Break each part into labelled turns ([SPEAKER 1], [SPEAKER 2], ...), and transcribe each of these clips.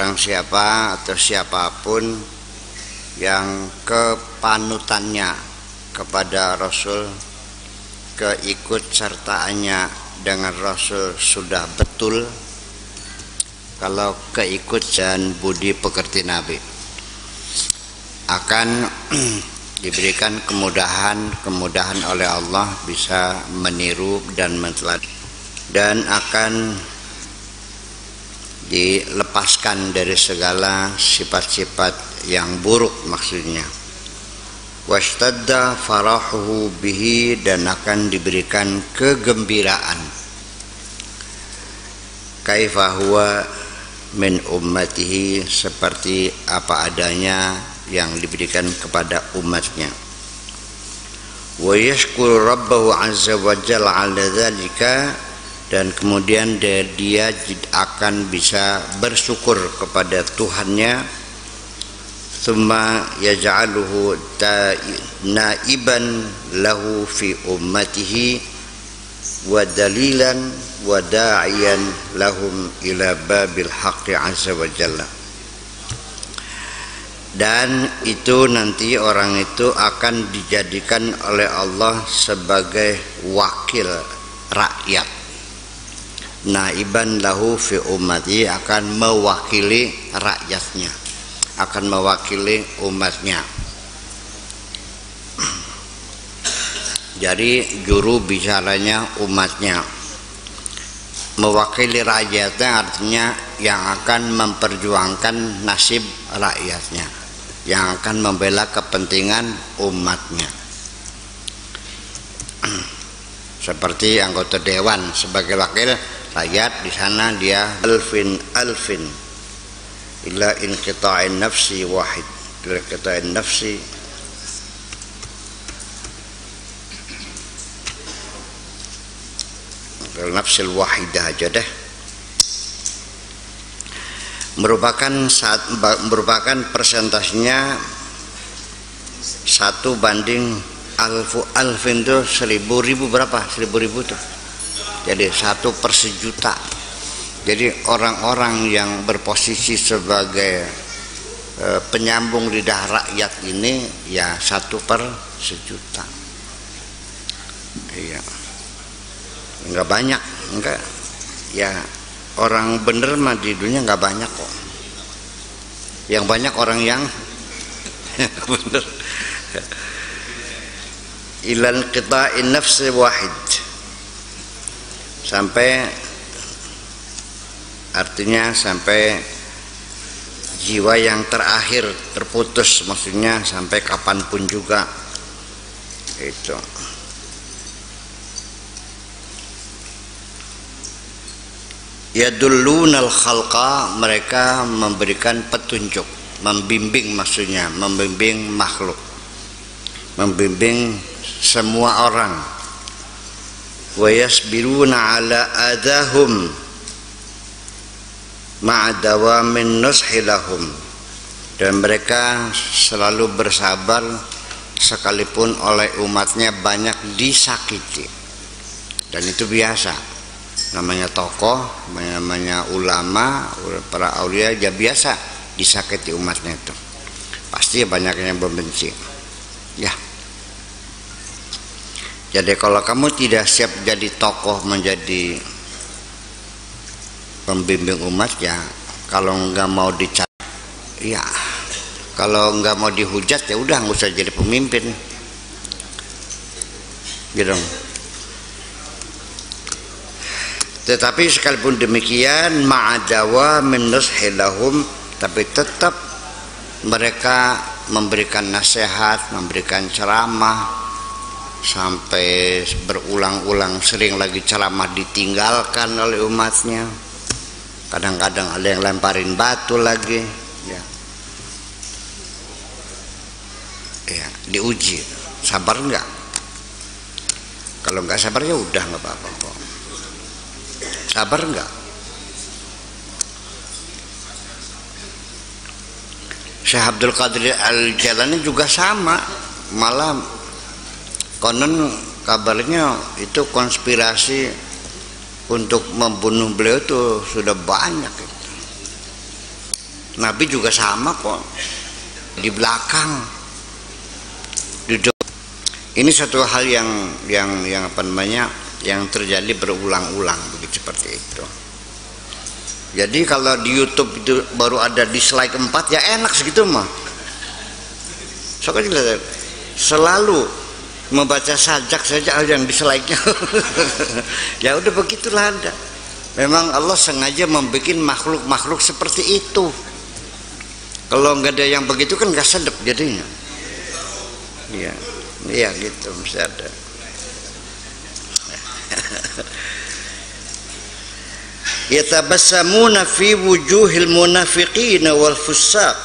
[SPEAKER 1] barang siapa atau siapapun yang kepanutannya kepada Rasul, keikut sertaannya dengan Rasul sudah betul, kalau keikut dan budi pekerti Nabi, akan diberikan kemudahan oleh Allah bisa meniru dan menteladani, dan akan dilepaskan dari segala sifat-sifat yang buruk maksudnya. Washtadda farahuhu bihi, dan akan diberikan kegembiraan. Kaifa huwa min ummatihi, seperti apa adanya yang diberikan kepada umatnya. Wa yashkuru rabbahu azza wa jalla ala dzalika, dan kemudian dia akan bisa bersyukur kepada Tuhannya. Tsumma yaj'aluhu naiban lahu fi ummatihi wa dalilan wa da'iyan lahum ila babil haqqi azza wa jalla. Dan itu nanti orang itu akan dijadikan oleh Allah sebagai wakil rakyat. Naiban lahu fi ummati, akan mewakili rakyatnya, akan mewakili umatnya. Jadi juru bicaranya umatnya, mewakili rakyatnya artinya yang akan memperjuangkan nasib rakyatnya, yang akan membela kepentingan umatnya. Seperti anggota dewan sebagai wakil rakyat, di sana dia alfin ila inqita'in nafsi wahid, ila inqita'in nafsi nafsil wahidah aja deh. Merupakan persentasenya 1 banding alfin itu 1000 berapa? 1000 tuh. Jadi 1/1.000.000. Jadi orang-orang yang berposisi sebagai penyambung lidah rakyat ini ya 1/1.000.000. Iya. Enggak banyak, enggak. Ya orang bener mah di dunia enggak banyak kok. Yang banyak orang yang bener. Ilan qita'in nafsi wahid, sampai artinya sampai jiwa yang terakhir terputus, maksudnya sampai kapanpun juga itu. Yadullunal khalqa, mereka memberikan petunjuk, membimbing, maksudnya membimbing makhluk, membimbing semua orang. Wa yasbiruna ala adahum ma'adawamin nushi lahum, dan mereka selalu bersabar sekalipun oleh umatnya banyak disakiti. Dan itu biasa, namanya tokoh, namanya ulama, para aulia, ya biasa disakiti umatnya itu. Pasti banyak yang membenci. Ya. Jadi kalau kamu tidak siap jadi tokoh, menjadi pembimbing umat, ya kalau nggak mau dicari, ya kalau nggak mau dihujat, ya udah nggak usah jadi pemimpin, gitu. Tetapi sekalipun demikian, ma'adawa min nushi lahum, tapi tetap mereka memberikan nasihat, memberikan ceramah, sampai berulang-ulang, sering lagi ceramah ditinggalkan oleh umatnya. Kadang-kadang ada yang lemparin batu lagi, ya. Ya, diuji, sabar enggak? Kalau enggak sabar ya udah enggak apa-apa kok. Sabar enggak? Syekh Abdul Qadir Al-Jalani juga sama, malah konon kabarnya itu konspirasi untuk membunuh beliau itu sudah banyak itu. Nabi juga sama kok, di belakang. Ini satu hal yang apa namanya, yang terjadi berulang-ulang begitu, seperti itu. Jadi kalau di YouTube itu baru ada dislike 4, ya enak segitu mah. Soalnya selalu membaca sajak saja yang dislike-nya. Ya udah begitulah ada. Memang Allah sengaja membuat makhluk-makhluk seperti itu. Kalau nggak ada yang begitu kan nggak sedap jadinya. Iya, iya gitu mesti ada. Yatabassamuna fi wujuhil munafiqin wal fusaq.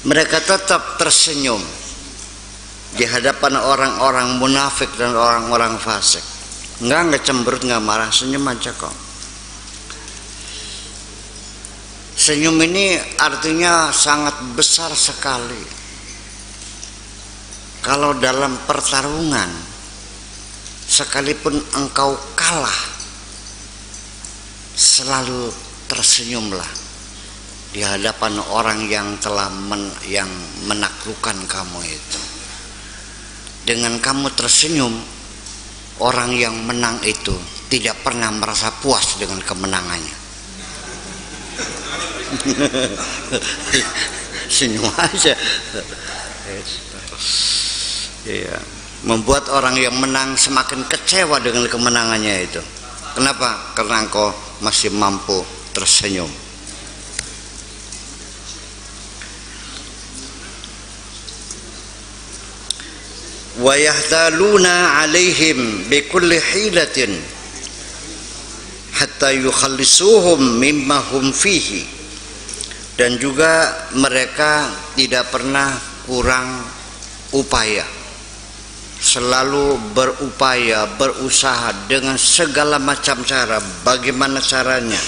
[SPEAKER 1] Mereka tetap tersenyum di hadapan orang-orang munafik dan orang-orang fasik. Enggak cemberut, enggak marah, senyum aja kok. Senyum ini artinya sangat besar sekali. Kalau dalam pertarungan, sekalipun engkau kalah, selalu tersenyumlah di hadapan orang yang telah yang menaklukkan kamu itu. Dengan kamu tersenyum, orang yang menang itu tidak pernah merasa puas dengan kemenangannya. Senyum aja. Iya, membuat orang yang menang semakin kecewa dengan kemenangannya itu. Kenapa? Karena engkau masih mampu tersenyum. Wa yahdaluna alaihim bikulli hilatin hatta yukhallisuhum mimma hum fihi. Dan juga mereka tidak pernah kurang upaya, selalu berupaya, berusaha dengan segala macam cara. Bagaimana caranya?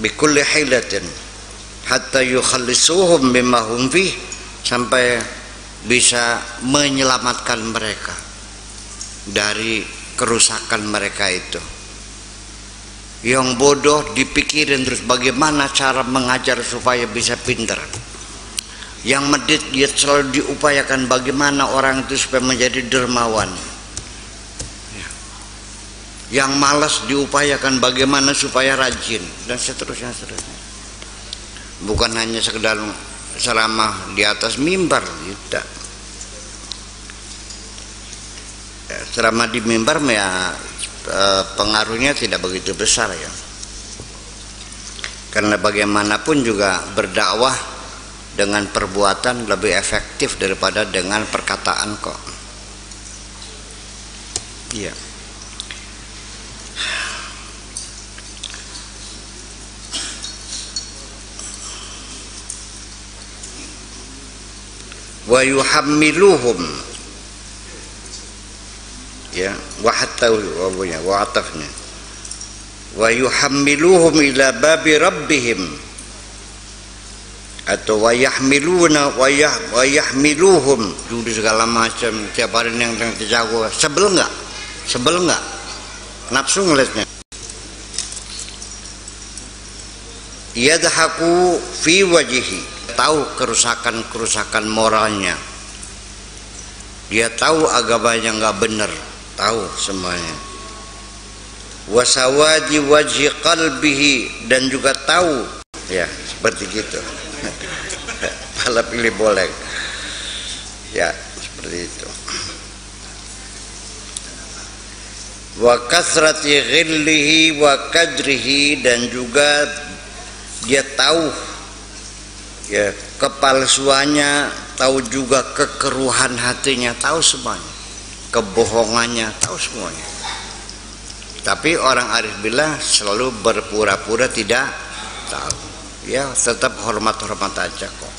[SPEAKER 1] Bikulli hilatin hatta yukhallisuhum mimma hum fihi, sampai bisa menyelamatkan mereka dari kerusakan mereka itu. Yang bodoh dipikirin terus bagaimana cara mengajar supaya bisa pintar. Yang medit dia selalu diupayakan bagaimana orang itu supaya menjadi dermawan. Yang malas diupayakan bagaimana supaya rajin, dan seterusnya. Bukan hanya sekedar ceramah di atas mimbar, tidak. Ceramah di mimbar ya pengaruhnya tidak begitu besar ya. Karena bagaimanapun juga berdakwah dengan perbuatan lebih efektif daripada dengan perkataan kok. Iya. Wa yuhammiluhum, ya, wa hatta wa atafnya, wa yuhammiluhum ila babi rabbihim, atau wa yahmiluna wa yahmiluhum, dulu segala macam. Tiap hari yang terjago, sebel enggak nafsu ngeliatnya. Yadhaku fi wajihi, tahu kerusakan moralnya, dia tahu agamanya nggak benar, tahu semuanya. Wasawadi wajhi qalbihi, dan juga tahu ya seperti gitu. Pala pilih boleh ya seperti itu. Wa kasrati ghillihi wa kadrihi, dan juga dia tahu ya kepalsuannya, tahu juga kekeruhan hatinya, tahu semuanya, kebohongannya, tahu semuanya. Tapi orang arif billah selalu berpura-pura tidak tahu. Ya tetap hormat-hormat aja kok.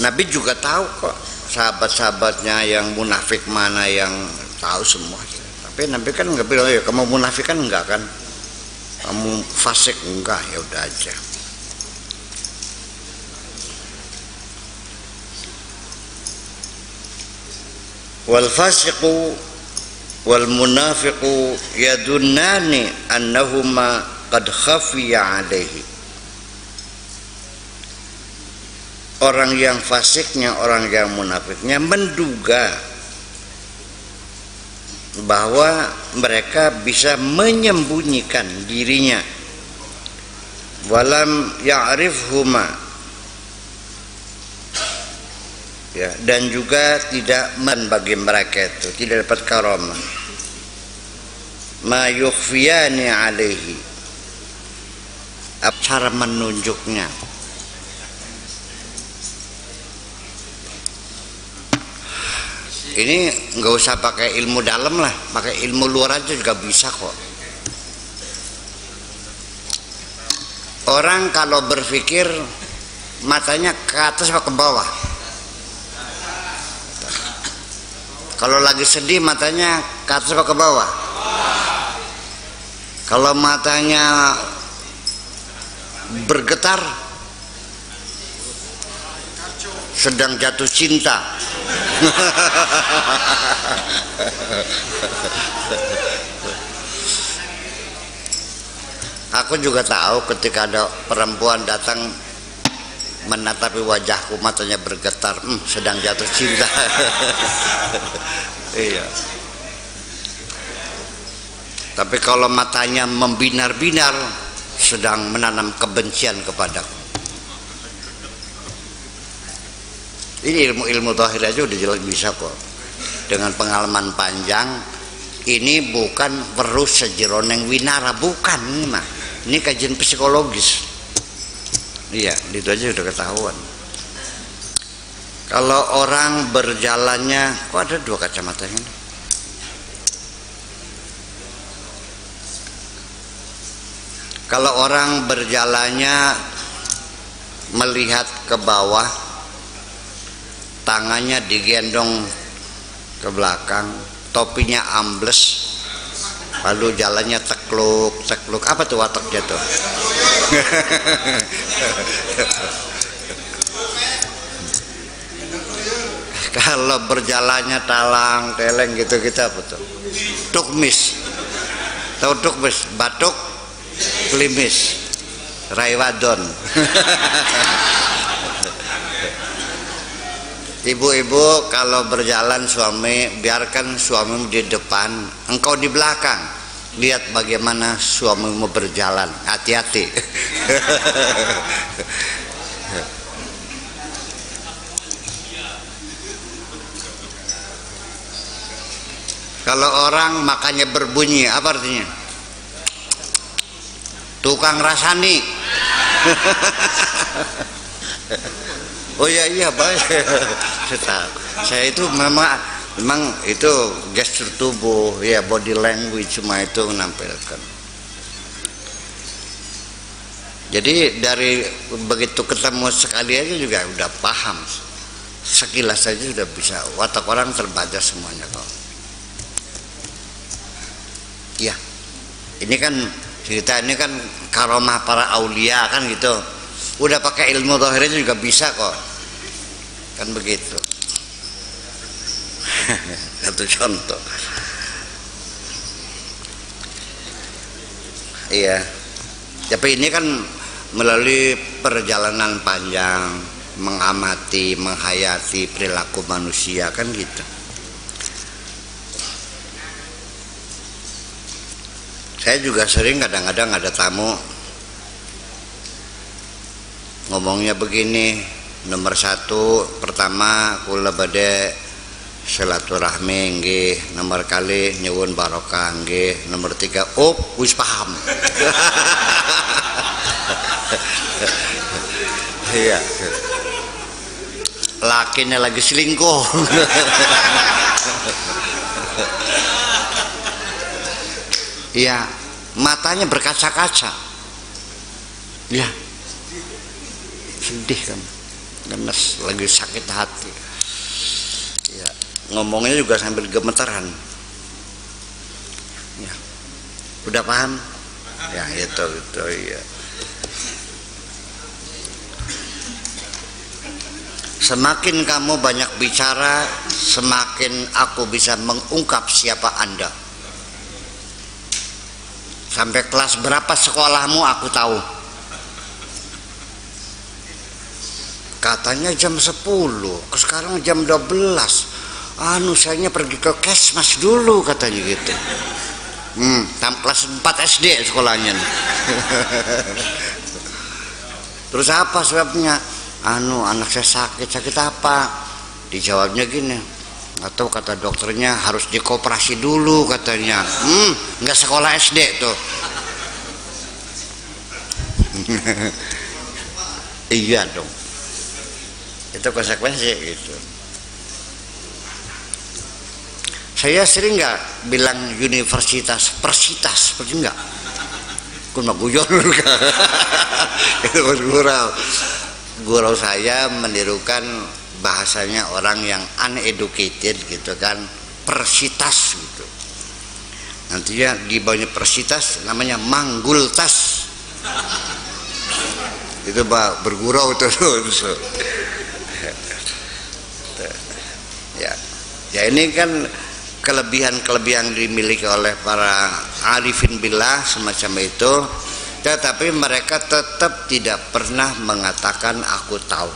[SPEAKER 1] Nabi juga tahu kok sahabat-sahabatnya yang munafik mana, yang tahu semua. Tapi Nabi kan nggak bilang ya kamu munafik kan, enggak kan, kamu fasik enggak, ya udah aja. Wal fasiqu wal munafiqu yadunnani annahuma qad khafiya alaihi. Orang yang fasiknya, orang yang munafiknya menduga bahwa mereka bisa menyembunyikan dirinya, walam ya'rifhuma, ya, dan juga tidak bagi mereka itu tidak dapat karamah, ma yukhfiyani alaihi, cara menunjuknya. Ini nggak usah pakai ilmu dalam lah, pakai ilmu luar aja juga bisa kok. Orang kalau berpikir matanya ke atas apa ke bawah? Kalau lagi sedih matanya ke atas apa ke bawah? Kalau matanya bergetar sedang jatuh cinta. Aku juga tahu ketika ada perempuan datang menatapi wajahku, matanya bergetar, sedang jatuh cinta. Iya. Tapi kalau matanya membinar-binar, sedang menanam kebencian kepadaku. Ini ilmu zahir aja udah jelas bisa kok. Dengan pengalaman panjang, ini bukan perlu sejeroneng winara, bukan ini mah. Ini kajian psikologis. Iya, itu aja udah ketahuan. Kalau orang berjalannya, kok ada dua kacamata ini? Kalau orang berjalannya melihat ke bawah, tangannya digendong ke belakang, topinya ambles, lalu jalannya tekluk, apa tuh wataknya tuh? Kalau berjalannya talang teleng gitu kita apa tuh? Tukmis, tahu tukmis? Batuk, klimis, raywadon. Ibu-ibu kalau berjalan suami, biarkan suamimu di depan, engkau di belakang. Lihat bagaimana suamimu berjalan, hati-hati. Kalau orang makannya berbunyi, apa artinya? Tukang rasani. Oh iya baik. Saya itu memang itu gestur tubuh, ya, body language, cuma itu menampilkan. Jadi dari begitu ketemu sekali aja juga udah paham, sekilas saja sudah bisa, watak orang terbaca semuanya kok. Ya, ini kan cerita, ini kan karomah para aulia kan gitu. Udah pakai ilmu zahirnya juga bisa kok, kan begitu. Satu contoh. Iya, tapi ini kan melalui perjalanan panjang, mengamati, menghayati perilaku manusia kan gitu. Saya juga sering kadang-kadang ada tamu ngomongnya begini, nomor satu, pertama kula bade silaturahmi nggih, nomor kali nyuwun barokah nggih, nomor tiga wis paham. Iya, lakinya lagi selingkuh. Iya, matanya berkaca-kaca. Ya, sedih kan, gemes, lagi sakit hati. Ya, ngomongnya juga sambil gemetaran. Ya, udah paham? Ya, itu iya. Semakin kamu banyak bicara, semakin aku bisa mengungkap siapa Anda. Sampai kelas berapa sekolahmu aku tahu. Katanya jam 10, sekarang jam 12. Sayanya pergi ke Kesmas dulu katanya gitu. Kelas 4 SD sekolahnya. Terus apa sebabnya? Anak saya sakit apa? Dijawabnya gini, atau kata dokternya harus dikoperasi dulu katanya. Nggak sekolah SD tuh. Iya dong, itu konsekuensi gitu. Saya sering nggak bilang universitas, persitas, seperti enggak? Kun maguyon itu gurau saya menirukan bahasanya orang yang uneducated gitu kan, persitas gitu. Nantinya di bawahnya persitas namanya manggultas. Itu bergurau terus. Ya ini kan kelebihan-kelebihan dimiliki oleh para arifin billah semacam itu, tetapi mereka tetap tidak pernah mengatakan aku tahu.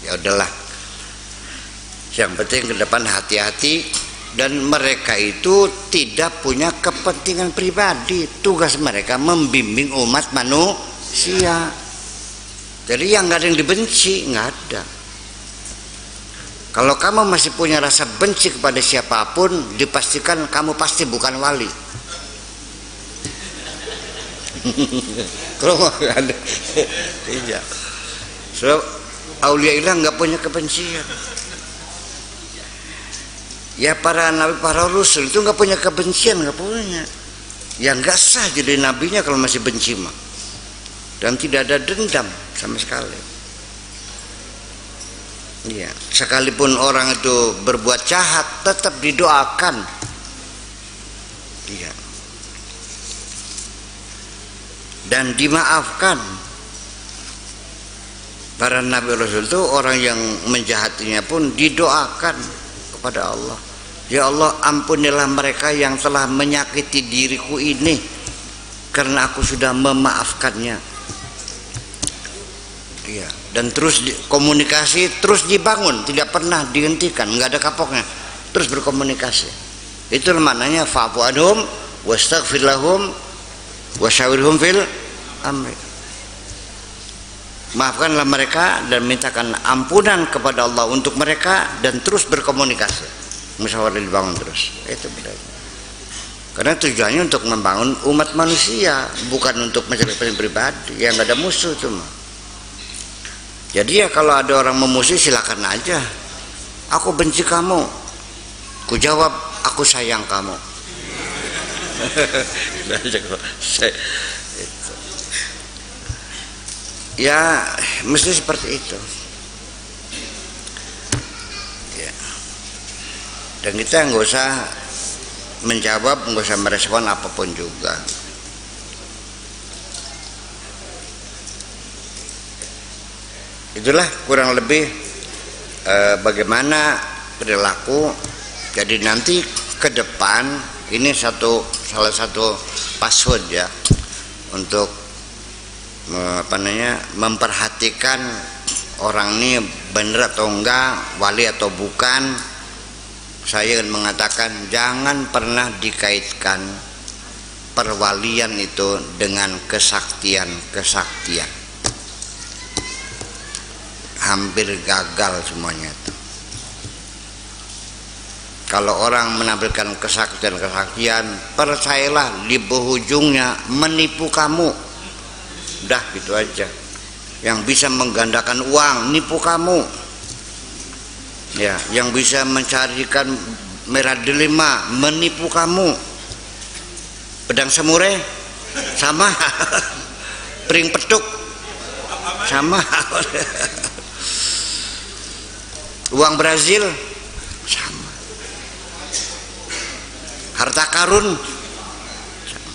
[SPEAKER 1] Ya udahlah. Yang penting ke depan hati-hati, dan mereka itu tidak punya kepentingan pribadi. Tugas mereka membimbing umat manusia. Jadi yang nggak ada yang dibenci, nggak ada. Kalau kamu masih punya rasa benci kepada siapapun, dipastikan kamu pasti bukan wali. Kalau nggak ada, tidak. So, auliaillah nggak punya kebencian. Ya para nabi, para rasul itu nggak punya kebencian, nggak punya. Ya nggak sah jadi nabinya kalau masih benci mah. Dan tidak ada dendam sama sekali. Ya, sekalipun orang itu berbuat jahat tetap didoakan. Iya. Dan dimaafkan. Para nabi rasul itu orang yang menjahatinya pun didoakan kepada Allah. Ya Allah, ampunilah mereka yang telah menyakiti diriku ini, karena aku sudah memaafkannya. Iya. Dan terus komunikasi terus dibangun, tidak pernah dihentikan, nggak ada kapoknya, terus berkomunikasi. Itu namanya fa'fu anhum wastaghfir lahum wasyawirhum fil amri. Maafkanlah mereka dan mintakan ampunan kepada Allah untuk mereka, dan terus berkomunikasi, musyawarah dibangun terus. Itu bedanya. Karena tujuannya untuk membangun umat manusia, bukan untuk mencari pribadi yang nggak ada musuh cuma. Jadi ya kalau ada orang memusuhi silakan aja. Aku benci kamu. Ku jawab aku sayang kamu. Ya mesti seperti itu. Ya. Dan kita nggak usah menjawab, nggak usah merespon apapun juga. Itulah kurang lebih bagaimana perilaku. Jadi nanti ke depan ini salah satu password ya untuk memperhatikan orang ini benar atau enggak, wali atau bukan. Saya ingin mengatakan jangan pernah dikaitkan perwalian itu dengan kesaktian. Hampir gagal semuanya itu. Kalau orang menampilkan kesaktian, percayalah di ujungnya menipu kamu. Udah gitu aja. Yang bisa menggandakan uang nipu kamu. Ya, yang bisa mencarikan merah delima menipu kamu. Pedang semure sama. Pring petuk sama. Uang Brazil sama, harta karun sama.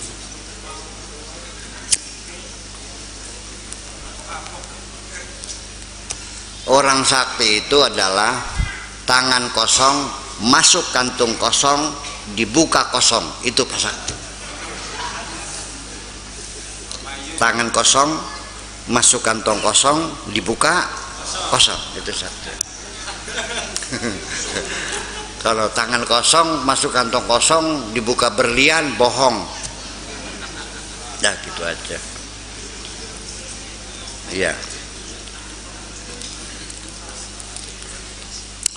[SPEAKER 1] Orang sakti itu adalah tangan kosong, masuk kantung kosong, dibuka kosong. Itu Pak Sakti. Tangan kosong, masuk kantong kosong, dibuka kosong. Itu sakti. Kalau tangan kosong, masuk kantong kosong, dibuka berlian, bohong. Dah gitu aja. Iya.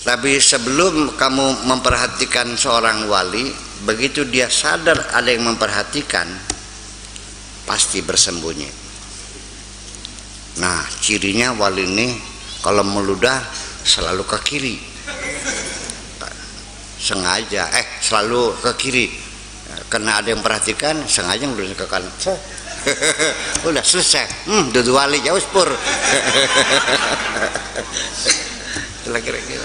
[SPEAKER 1] Tapi sebelum kamu memperhatikan seorang wali, begitu dia sadar ada yang memperhatikan, pasti bersembunyi. Nah, cirinya wali ini kalau meludah selalu ke kiri. Sengaja, selalu ke kiri. Karena ada yang perhatikan, sengaja meludahnya ke kanan. Udah selesai. Dudu wali jauh spur. Kira-kira.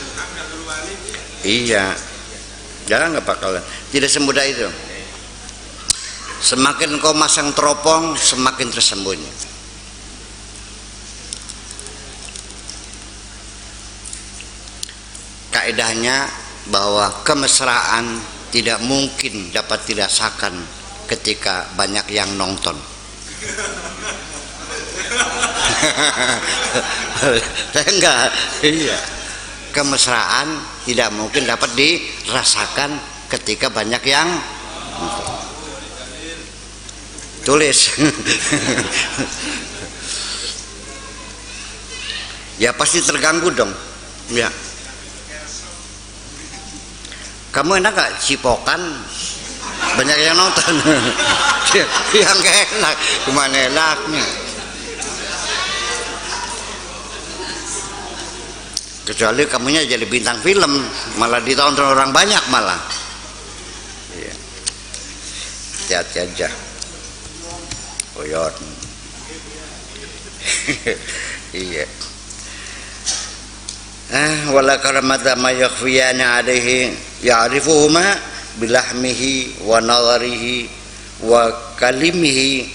[SPEAKER 1] Iya, jangan nggak bakalan. Tidak semudah itu. Semakin kau masang teropong, semakin tersembunyi. Kaedahnya bahwa kemesraan tidak mungkin dapat dirasakan ketika banyak yang nonton. Enggak, iya. Kemesraan tidak mungkin dapat dirasakan ketika banyak yang tulis. Ya pasti terganggu dong. Ya. Kamu enak gak cipokan banyak yang nonton? Yang gak enak, gimana enaknya? Kecuali kamunya jadi bintang film, malah ditonton orang banyak malah. Iya. Hati-hati aja. Oyot. Iya. Wala karamata ma yakhfiyana alaihi ya'rifuhuma bilahmihi wa nazarihi wa kalimihi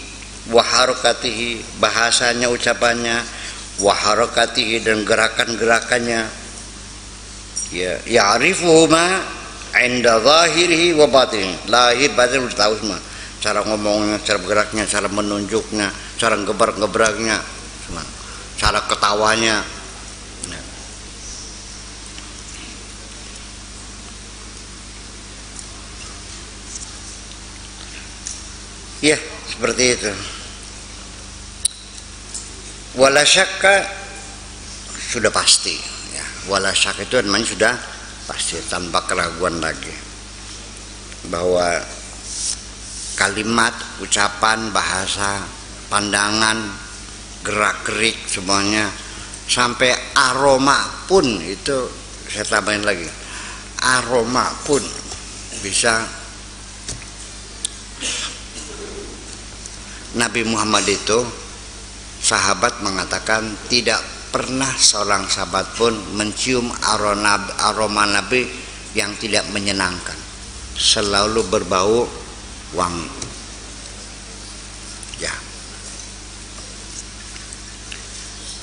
[SPEAKER 1] wa harakatihi, bahasanya, ucapannya, wa harakatihi, dan gerakan-gerakannya. Ya, ya'rifuhuma 'inda zahirihi wa batinihi. Lahir batin udah tahu semua. Cara ngomongnya, cara bergeraknya, cara menunjuknya, cara ngebrak-ngebraknya, cara ketawanya. Ya, seperti itu. Wala syakka, sudah pasti ya. Wala syakka itu namanya sudah pasti, tanpa keraguan lagi, bahwa kalimat, ucapan, bahasa, pandangan, gerak-gerik, semuanya, sampai aroma pun, itu saya tambahin lagi, aroma pun bisa. Nabi Muhammad itu, sahabat mengatakan tidak pernah seorang sahabat pun mencium aroma Nabi yang tidak menyenangkan, selalu berbau wangi. Ya,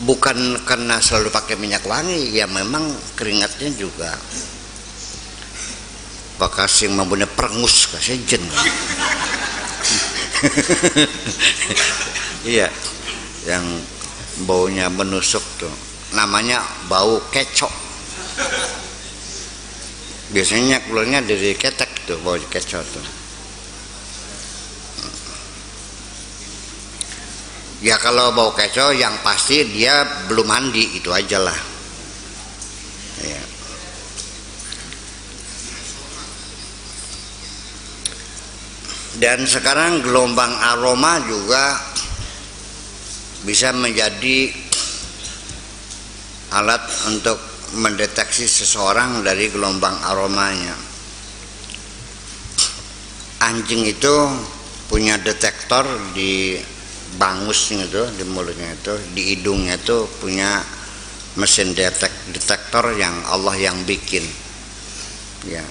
[SPEAKER 1] bukan karena selalu pakai minyak wangi, ya memang keringatnya juga bekas yang mempunyai perengus, kasih jen. Iya, yang baunya menusuk tuh, namanya bau kecok. Biasanya keluarnya dari ketek tuh, bau kecok tuh. Ya kalau bau kecok yang pasti dia belum mandi, itu aja lah. Ya. Dan sekarang gelombang aroma juga bisa menjadi alat untuk mendeteksi seseorang dari gelombang aromanya. Anjing itu punya detektor di bangusnya itu, di mulutnya itu, di hidungnya itu punya mesin detektor yang Allah yang bikin. Ya,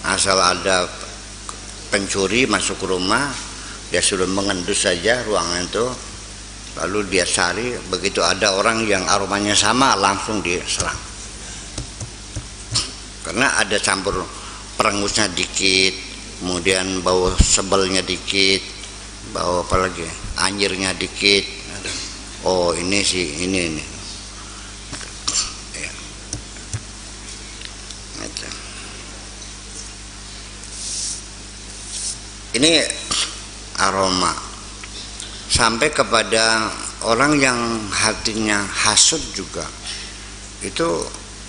[SPEAKER 1] asal ada pencuri masuk ke rumah, dia sudah mengendus saja ruangan itu, lalu dia cari, begitu ada orang yang aromanya sama langsung diserang, karena ada campur perengusnya dikit, kemudian bau sebelnya dikit, bau apa lagi, anyirnya dikit. Oh ini sih ini ya. Ini aroma sampai kepada orang yang hatinya hasud juga, itu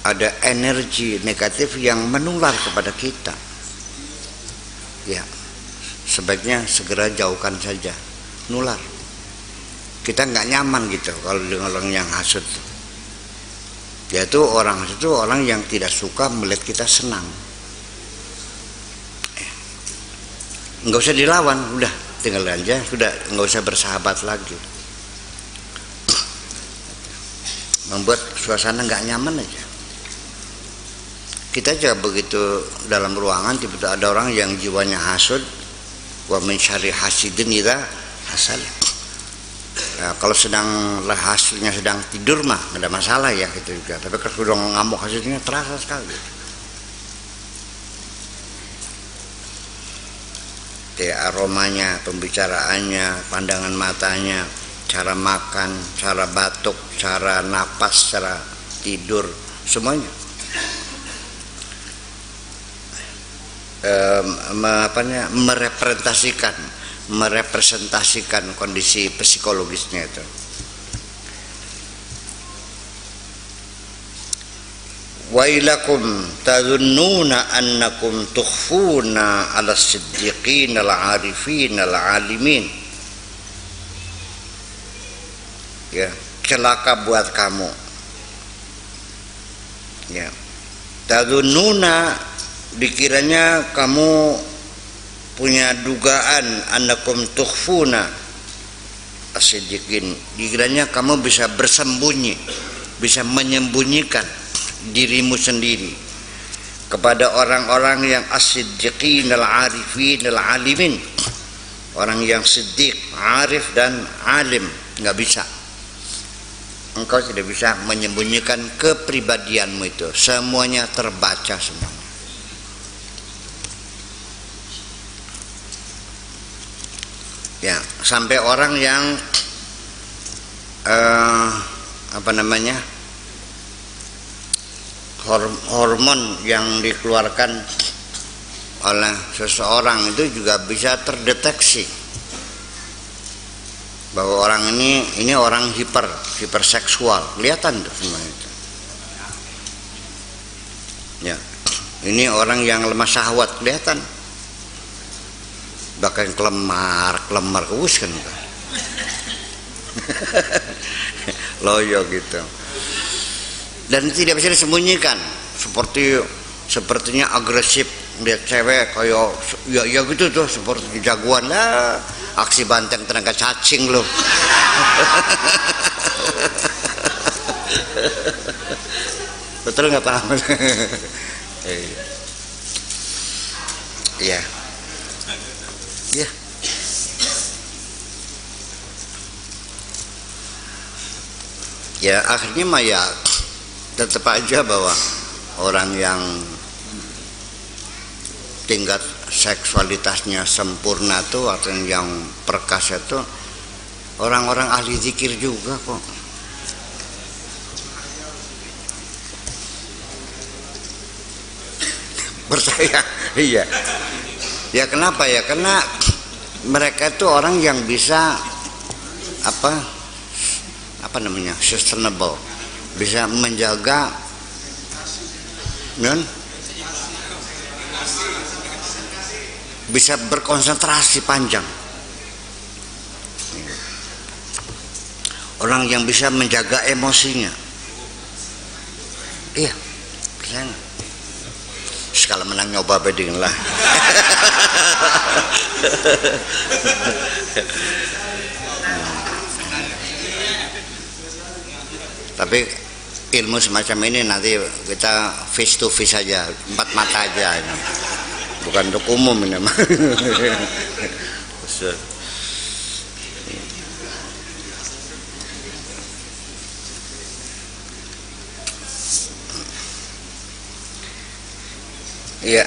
[SPEAKER 1] ada energi negatif yang menular kepada kita. Ya, sebaiknya segera jauhkan saja, nular. Kita nggak nyaman gitu kalau dengan orang yang hasud. Yaitu orang itu orang yang tidak suka melihat kita senang. Nggak usah dilawan, udah tinggal aja, sudah nggak usah bersahabat lagi. Membuat suasana nggak nyaman aja. Kita juga begitu dalam ruangan tiba-tiba ada orang yang jiwanya hasud, wa min syarri hasidin idza hasad. Ya, kalau sedang hasilnya sedang tidur mah nggak ada masalah ya gitu juga. Tapi kalau sudah ngamuk hasilnya terasa sekali. Ya, aromanya, pembicaraannya, pandangan matanya, cara makan, cara batuk, cara napas, cara tidur, semuanya merepresentasikan kondisi psikologisnya itu. Wailakum tadhunnuna annakum tukhfuna ala siddiqin al-arifin al-alimin. Ya, celaka buat kamu. Ya. Tadhunnuna, dikiranya kamu punya dugaan annakum tukhfuna as-siddiqin, dikiranya kamu bisa bersembunyi, bisa menyembunyikan dirimu sendiri kepada orang-orang yang as-siddiqin al-arifin al-alimin, orang yang siddiq, arif dan alim. Nggak bisa, engkau tidak bisa menyembunyikan kepribadianmu itu, semuanya terbaca semuanya. Ya, sampai orang yang hormon yang dikeluarkan oleh seseorang itu juga bisa terdeteksi bahwa orang ini orang hiperseksual, kelihatan tuh semua itu. Ya, ini orang yang lemah syahwat, kelihatan. Bahkan kelemar kewus kan loyo gitu, dan tidak bisa disembunyikan. Sepertinya agresif, lihat cewek kayak ya gitu tuh, seperti jagoan lah, aksi banteng tenaga cacing loh. Betul nggak paham? Iya. Ya. Ya akhirnya mah ya tetap aja bahwa orang yang tingkat seksualitasnya sempurna tuh atau yang perkasa tuh orang-orang ahli zikir juga kok. Percaya? Iya. Ya kenapa ya? Karena mereka itu orang yang bisa sustainable, bisa menjaga bisa berkonsentrasi panjang. Orang yang bisa menjaga emosinya. Iya, keren. Sekali menang nyoba beding lah. Tapi ilmu semacam ini nanti kita face to face aja, empat mata aja ini. Bukan untuk umum ini. Ya.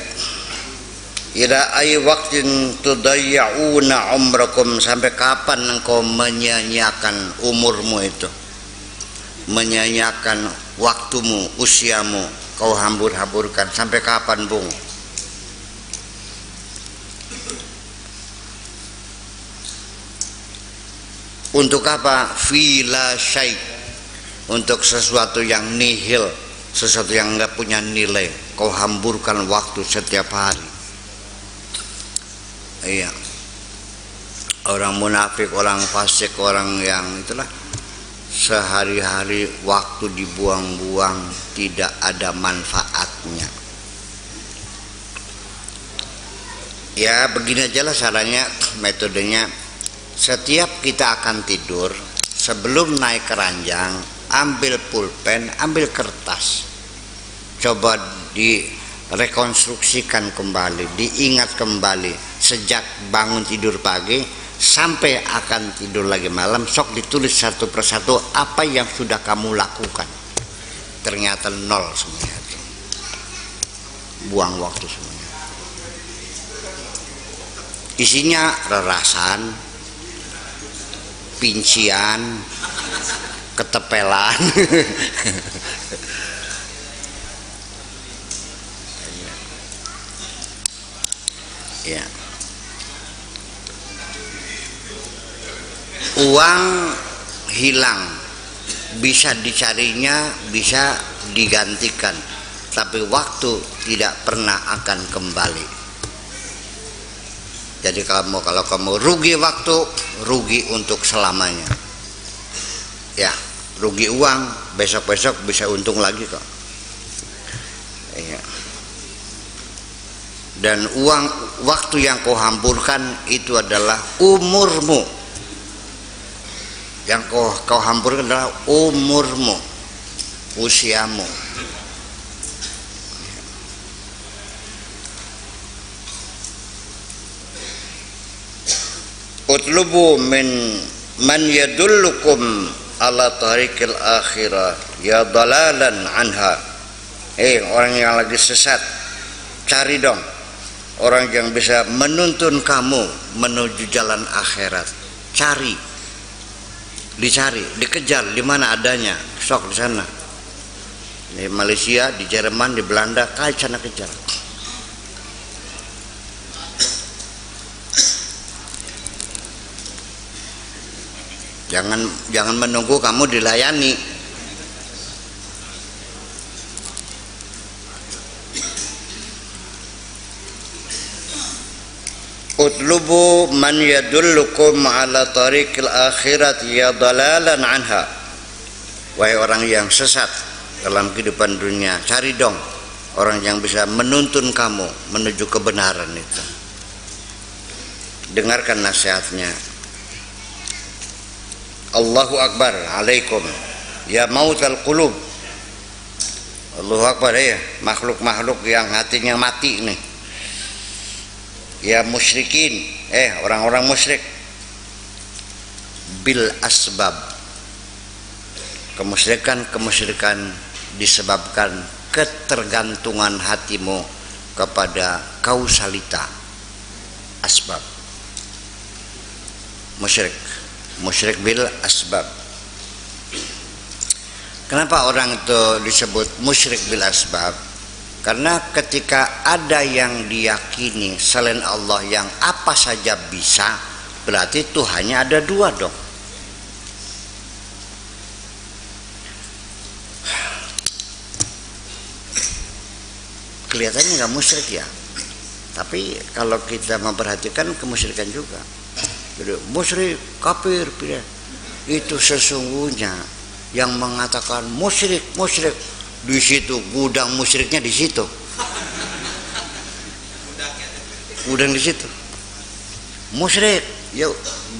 [SPEAKER 1] Ila ay waqtin tudayya'una umrakum, sampai kapan engkau menyia-nyiakan umurmu itu, menyia-nyiakan waktumu, usiamu, kau hambur-hamburkan sampai kapan, Bung? Untuk apa? Fila syai', untuk sesuatu yang nihil, sesuatu yang enggak punya nilai, kau hamburkan waktu setiap hari. Iya, orang munafik, orang fasik, orang yang itulah sehari-hari waktu dibuang-buang, tidak ada manfaatnya. Ya begini aja lah caranya, metodenya. Setiap kita akan tidur, sebelum naik ke ranjang, ambil pulpen, ambil kertas, coba direkonstruksikan kembali, diingat kembali sejak bangun tidur pagi sampai akan tidur lagi malam. Sok ditulis satu persatu apa yang sudah kamu lakukan. Ternyata nol semuanya, buang waktu semuanya. Isinya rerasan, pincian, ketepelan. Ya. Uang hilang, bisa dicarinya, bisa digantikan, tapi waktu tidak pernah akan kembali. Jadi kalau kamu rugi waktu, rugi untuk selamanya. Ya, rugi uang, besok-besok bisa untung lagi kok. Ya. Dan waktu yang kau hamburkan itu adalah umurmu. Yang kau hamburkan adalah umurmu, usiamu. Utlubu man yadullukum ala tariqil akhirah ya dalalan anha. Orang yang lagi sesat, cari dong orang yang bisa menuntun kamu menuju jalan akhirat. Cari, dicari, dikejar, di mana adanya, sok di sana. Di Malaysia, di Jerman, di Belanda, kalian sana kejar. Jangan menunggu kamu dilayani. Utlubu man yadullukum ala tariqil akhirat ya dalalan anha. Wahai orang yang sesat dalam kehidupan dunia, cari dong orang yang bisa menuntun kamu menuju kebenaran itu. Dengarkan nasihatnya. Allahu Akbar alaikum ya mautal qulub. Allahu Akbar ya, makhluk-makhluk yang hatinya mati nih. Ya musyrikin, orang-orang musyrik, bil asbab. Kemusyrikan disebabkan ketergantungan hatimu kepada kausalita, asbab. Musyrik bil asbab. Kenapa orang itu disebut musyrik bil asbab? Karena ketika ada yang diyakini selain Allah yang apa saja bisa, berarti Tuhannya ada dua dong. Kelihatannya nggak musyrik ya, tapi kalau kita memperhatikan kemusyrikan juga. Jadi musyrik, kafir, itu sesungguhnya yang mengatakan musyrik di situ, gudang musyriknya di situ. Gudang di situ. Musyrik, ya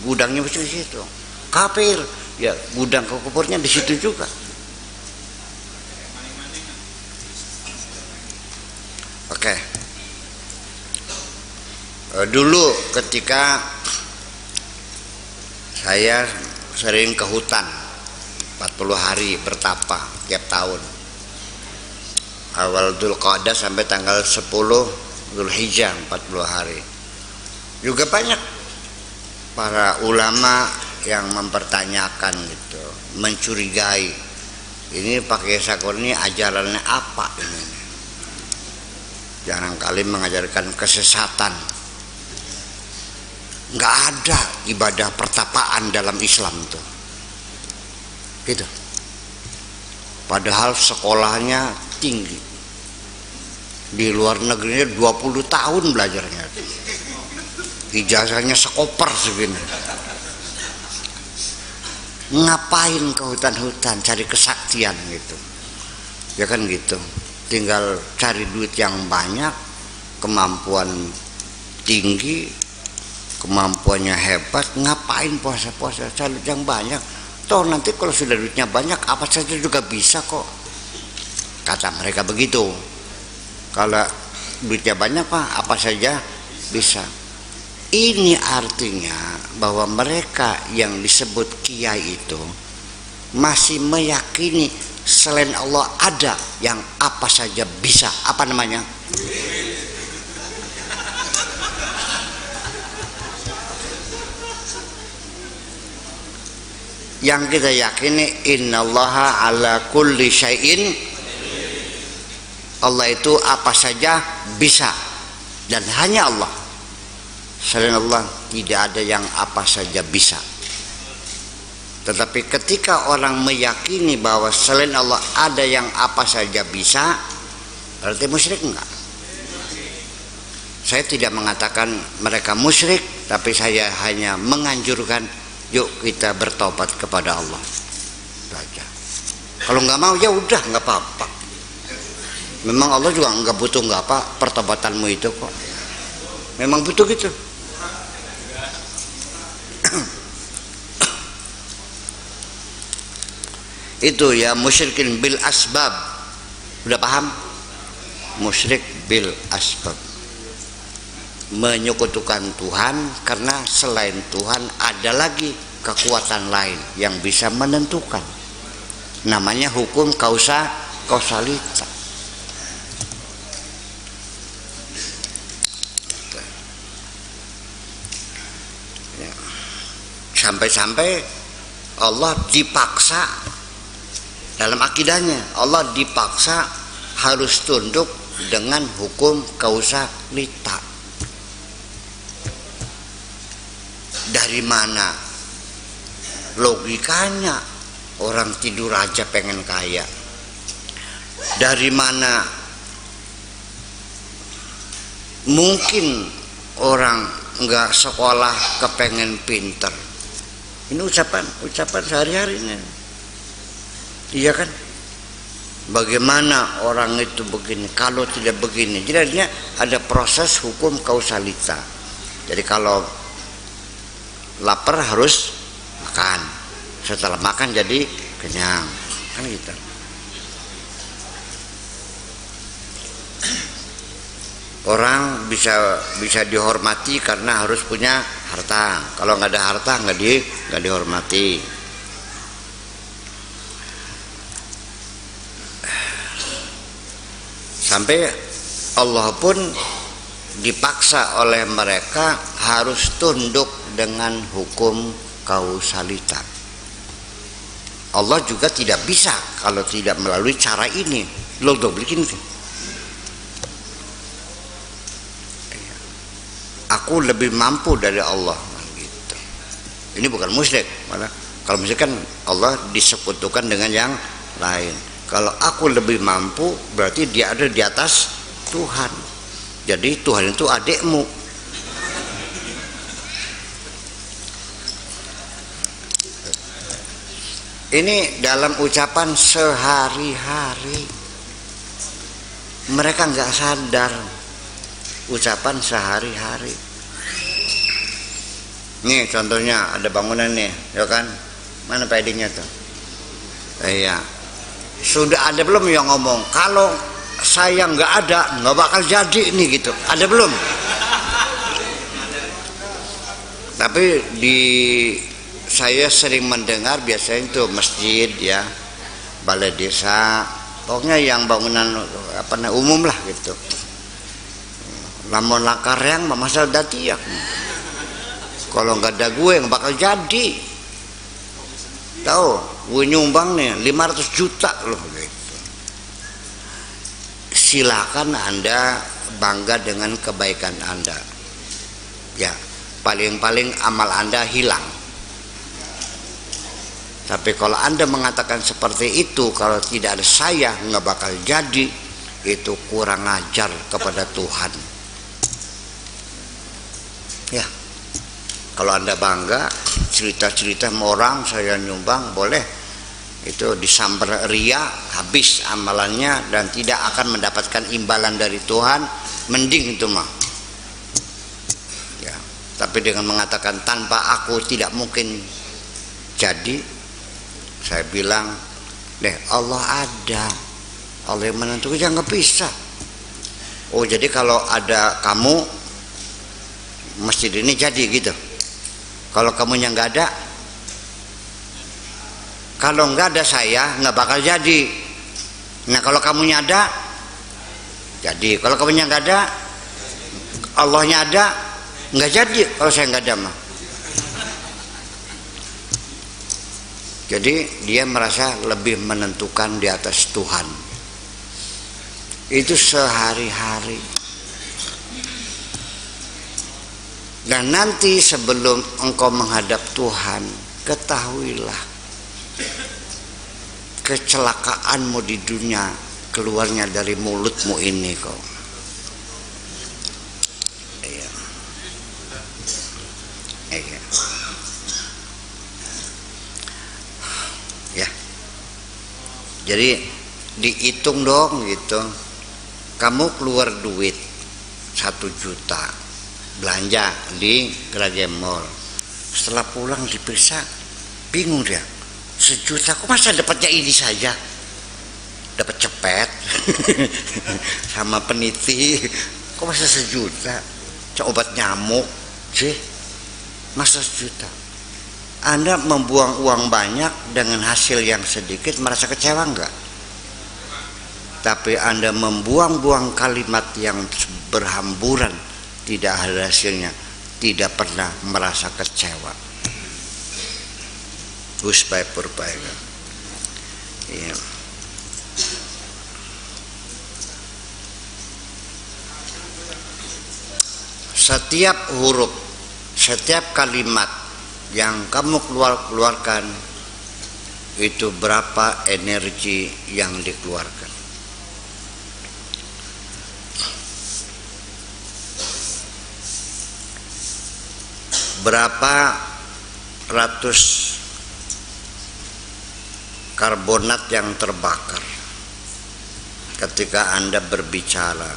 [SPEAKER 1] gudangnya musyrik di situ. Kafir, ya gudang kekufurnya di situ juga. Oke. Dulu ketika saya sering ke hutan 40 hari bertapa tiap tahun. awal Dzulqa'dah sampai tanggal 10 Dzulhijjah, 40 hari. Juga banyak para ulama yang mempertanyakan gitu, mencurigai ini pakai sakur ini ajarannya apa ini? Jarang kali mengajarkan kesesatan. Nggak ada ibadah pertapaan dalam Islam tuh, gitu. Padahal sekolahnya tinggi, di luar negerinya 20 tahun belajarnya, ijazahnya sekoper segini. Ngapain ke hutan-hutan cari kesaktian gitu, ya kan gitu. Tinggal cari duit yang banyak, kemampuan tinggi, kemampuannya hebat, ngapain puasa-puasa cari duit yang banyak. Toh nanti kalau sudah duitnya banyak apa saja juga bisa kok, kata mereka begitu. Kalau duitnya banyak Pak, apa saja bisa. Ini artinya bahwa mereka yang disebut kiai itu masih meyakini selain Allah ada yang apa saja bisa. Apa namanya? Yang kita yakini innallaha ala kulli syai'in, Allah itu apa saja bisa, dan hanya Allah. Selain Allah tidak ada yang apa saja bisa. Tetapi ketika orang meyakini bahwa selain Allah ada yang apa saja bisa, berarti musyrik enggak? Saya tidak mengatakan mereka musyrik, tapi saya hanya menganjurkan yuk kita bertobat kepada Allah saja. Kalau nggak mau ya udah, nggak apa-apa. Memang Allah juga nggak butuh nggak apa pertobatanmu itu kok. Memang butuh gitu. Itu ya musyrikin bil asbab. Udah paham? Musyrik bil asbab, menyekutukan Tuhan karena selain Tuhan ada lagi kekuatan lain yang bisa menentukan. Namanya hukum kausalitas. Sampai-sampai Allah dipaksa dalam akidahnya, Allah dipaksa harus tunduk dengan hukum kausalitas. Dari mana logikanya orang tidur aja pengen kaya? Dari mana mungkin orang nggak sekolah kepengen pinter? Ini ucapan sehari-hari ini, iya kan? Bagaimana orang itu begini kalau tidak begini? Jadi ada proses hukum kausalitas. Jadi kalau lapar harus makan, setelah makan jadi kenyang, kan gitu. Orang bisa dihormati karena harus punya harta. Kalau nggak ada harta nggak dihormati. Sampai Allah pun dipaksa oleh mereka harus tunduk dengan hukum kausalitas. Allah juga tidak bisa kalau tidak melalui cara ini. Lo bikin sih. Aku lebih mampu dari Allah, gitu. Ini bukan musyrik, malah kalau musyrik kan Allah disekutukan dengan yang lain. Kalau aku lebih mampu berarti dia ada di atas Tuhan. Jadi Tuhan itu adikmu. Ini dalam ucapan sehari-hari. Mereka nggak sadar ucapan sehari-hari. Nih contohnya ada bangunan nih, ya kan? Mana paddingnya tuh? Iya. Sudah ada belum yang ngomong kalau saya nggak ada nggak bakal jadi nih gitu? Ada belum? Tapi saya sering mendengar biasanya itu masjid ya, balai desa pokoknya yang bangunan umum lah gitu. Lamun lakareang masalah datiak. Kalau nggak ada gue nggak bakal jadi. Tahu, gue nyumbang nih 500 juta loh gitu. Silakan Anda bangga dengan kebaikan Anda. Ya, paling-paling amal Anda hilang. Tapi kalau Anda mengatakan seperti itu, kalau tidak ada saya nggak bakal jadi, itu kurang ajar kepada Tuhan. Ya, kalau Anda bangga cerita-cerita sama orang saya nyumbang, boleh. Itu disambar ria, habis amalannya dan tidak akan mendapatkan imbalan dari Tuhan, mending itu mah. Ya, tapi dengan mengatakan tanpa aku tidak mungkin jadi, saya bilang, deh Allah ada, Allah yang menentukan, ya nggak bisa. Oh jadi kalau ada kamu, masjid ini jadi gitu. Kalau kamunya nggak ada, kalau nggak ada saya nggak bakal jadi. Nah kalau kamunya ada, jadi. Kalau kamunya nggak ada, Allahnya ada, nggak jadi. Kalau saya nggak ada mah. Jadi dia merasa lebih menentukan di atas Tuhan. Itu sehari-hari. Dan nanti sebelum engkau menghadap Tuhan, ketahuilah kecelakaanmu di dunia keluarnya dari mulutmu ini kok. Iya. Iya. Ya. Jadi dihitung dong gitu. Kamu keluar duit 1 juta belanja di Gerage Mall. Setelah pulang diperiksa, bingung dia. 1 juta kok masa dapatnya ini saja? Dapat cepet sama peniti. Kok masa 1 juta? Obat nyamuk sih. Masa 1 juta? Anda membuang uang banyak dengan hasil yang sedikit, merasa kecewa enggak? Tapi Anda membuang-buang kalimat yang berhamburan, tidak ada hasilnya, tidak pernah merasa kecewa. Uspai purbaika. Iya. Setiap huruf, setiap kalimat yang kamu keluarkan itu berapa energi yang dikeluarkan. Berapa ratus karbonat yang terbakar ketika Anda berbicara,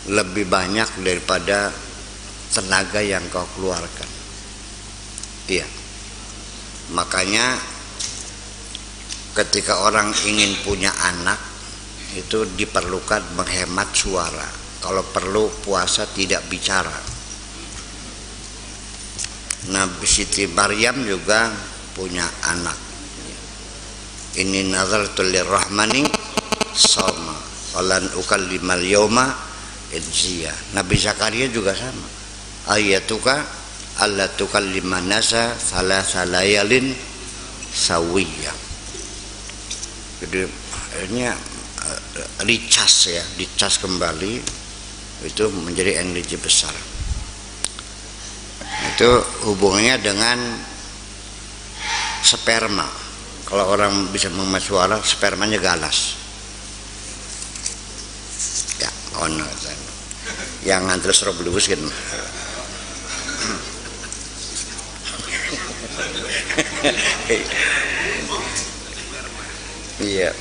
[SPEAKER 1] lebih banyak daripada tenaga yang kau keluarkan. Iya. Makanya ketika orang ingin punya anak, itu diperlukan menghemat suara. Kalau perlu puasa tidak bicara. Nabi Siti Maryam juga punya anak. Ini nazartu lirrahmani shauma walan ukallimal yauma insiya. Nabi Zakaria juga sama. Ayatuka alla tukalliman nasa salasa layalin sawiyya. Jadi akhirnya dicas ya, dicas kembali. Itu menjadi energi besar. Itu hubungannya dengan sperma. Kalau orang bisa mengemas suara, spermanya galas. Ya, ono. Yang nganter serobulus kan. Iya.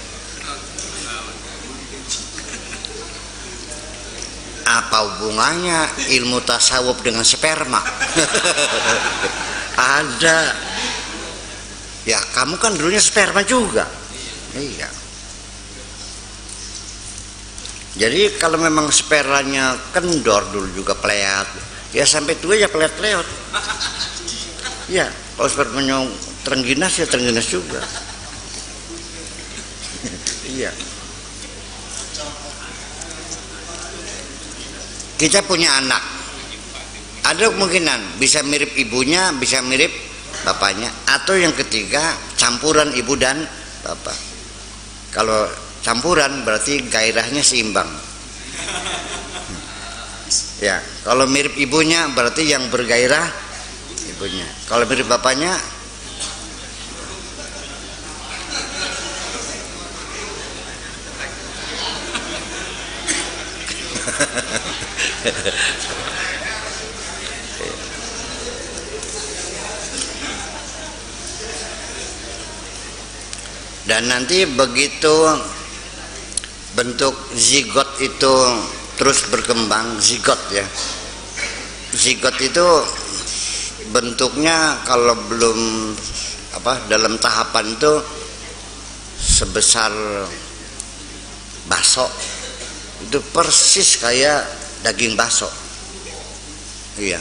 [SPEAKER 1] Apa hubungannya ilmu tasawuf dengan sperma? Ada. Ya kamu kan dulunya sperma juga. Iya. Jadi kalau memang spermanya kendor dulu juga peleat, ya sampai tua ya peleot-peleot. Ya kalau spermanya terengginas ya terengginas juga. Iya. Kita punya anak, ada kemungkinan bisa mirip ibunya, bisa mirip bapaknya, atau yang ketiga campuran ibu dan bapak. Kalau campuran berarti gairahnya seimbang. Ya, kalau mirip ibunya berarti yang bergairah ibunya. Kalau mirip bapaknya dan nanti begitu bentuk zigot itu terus berkembang, zigot ya. Zigot itu bentuknya kalau belum dalam tahapan itu sebesar bakso, itu persis kayak daging bakso. Iya.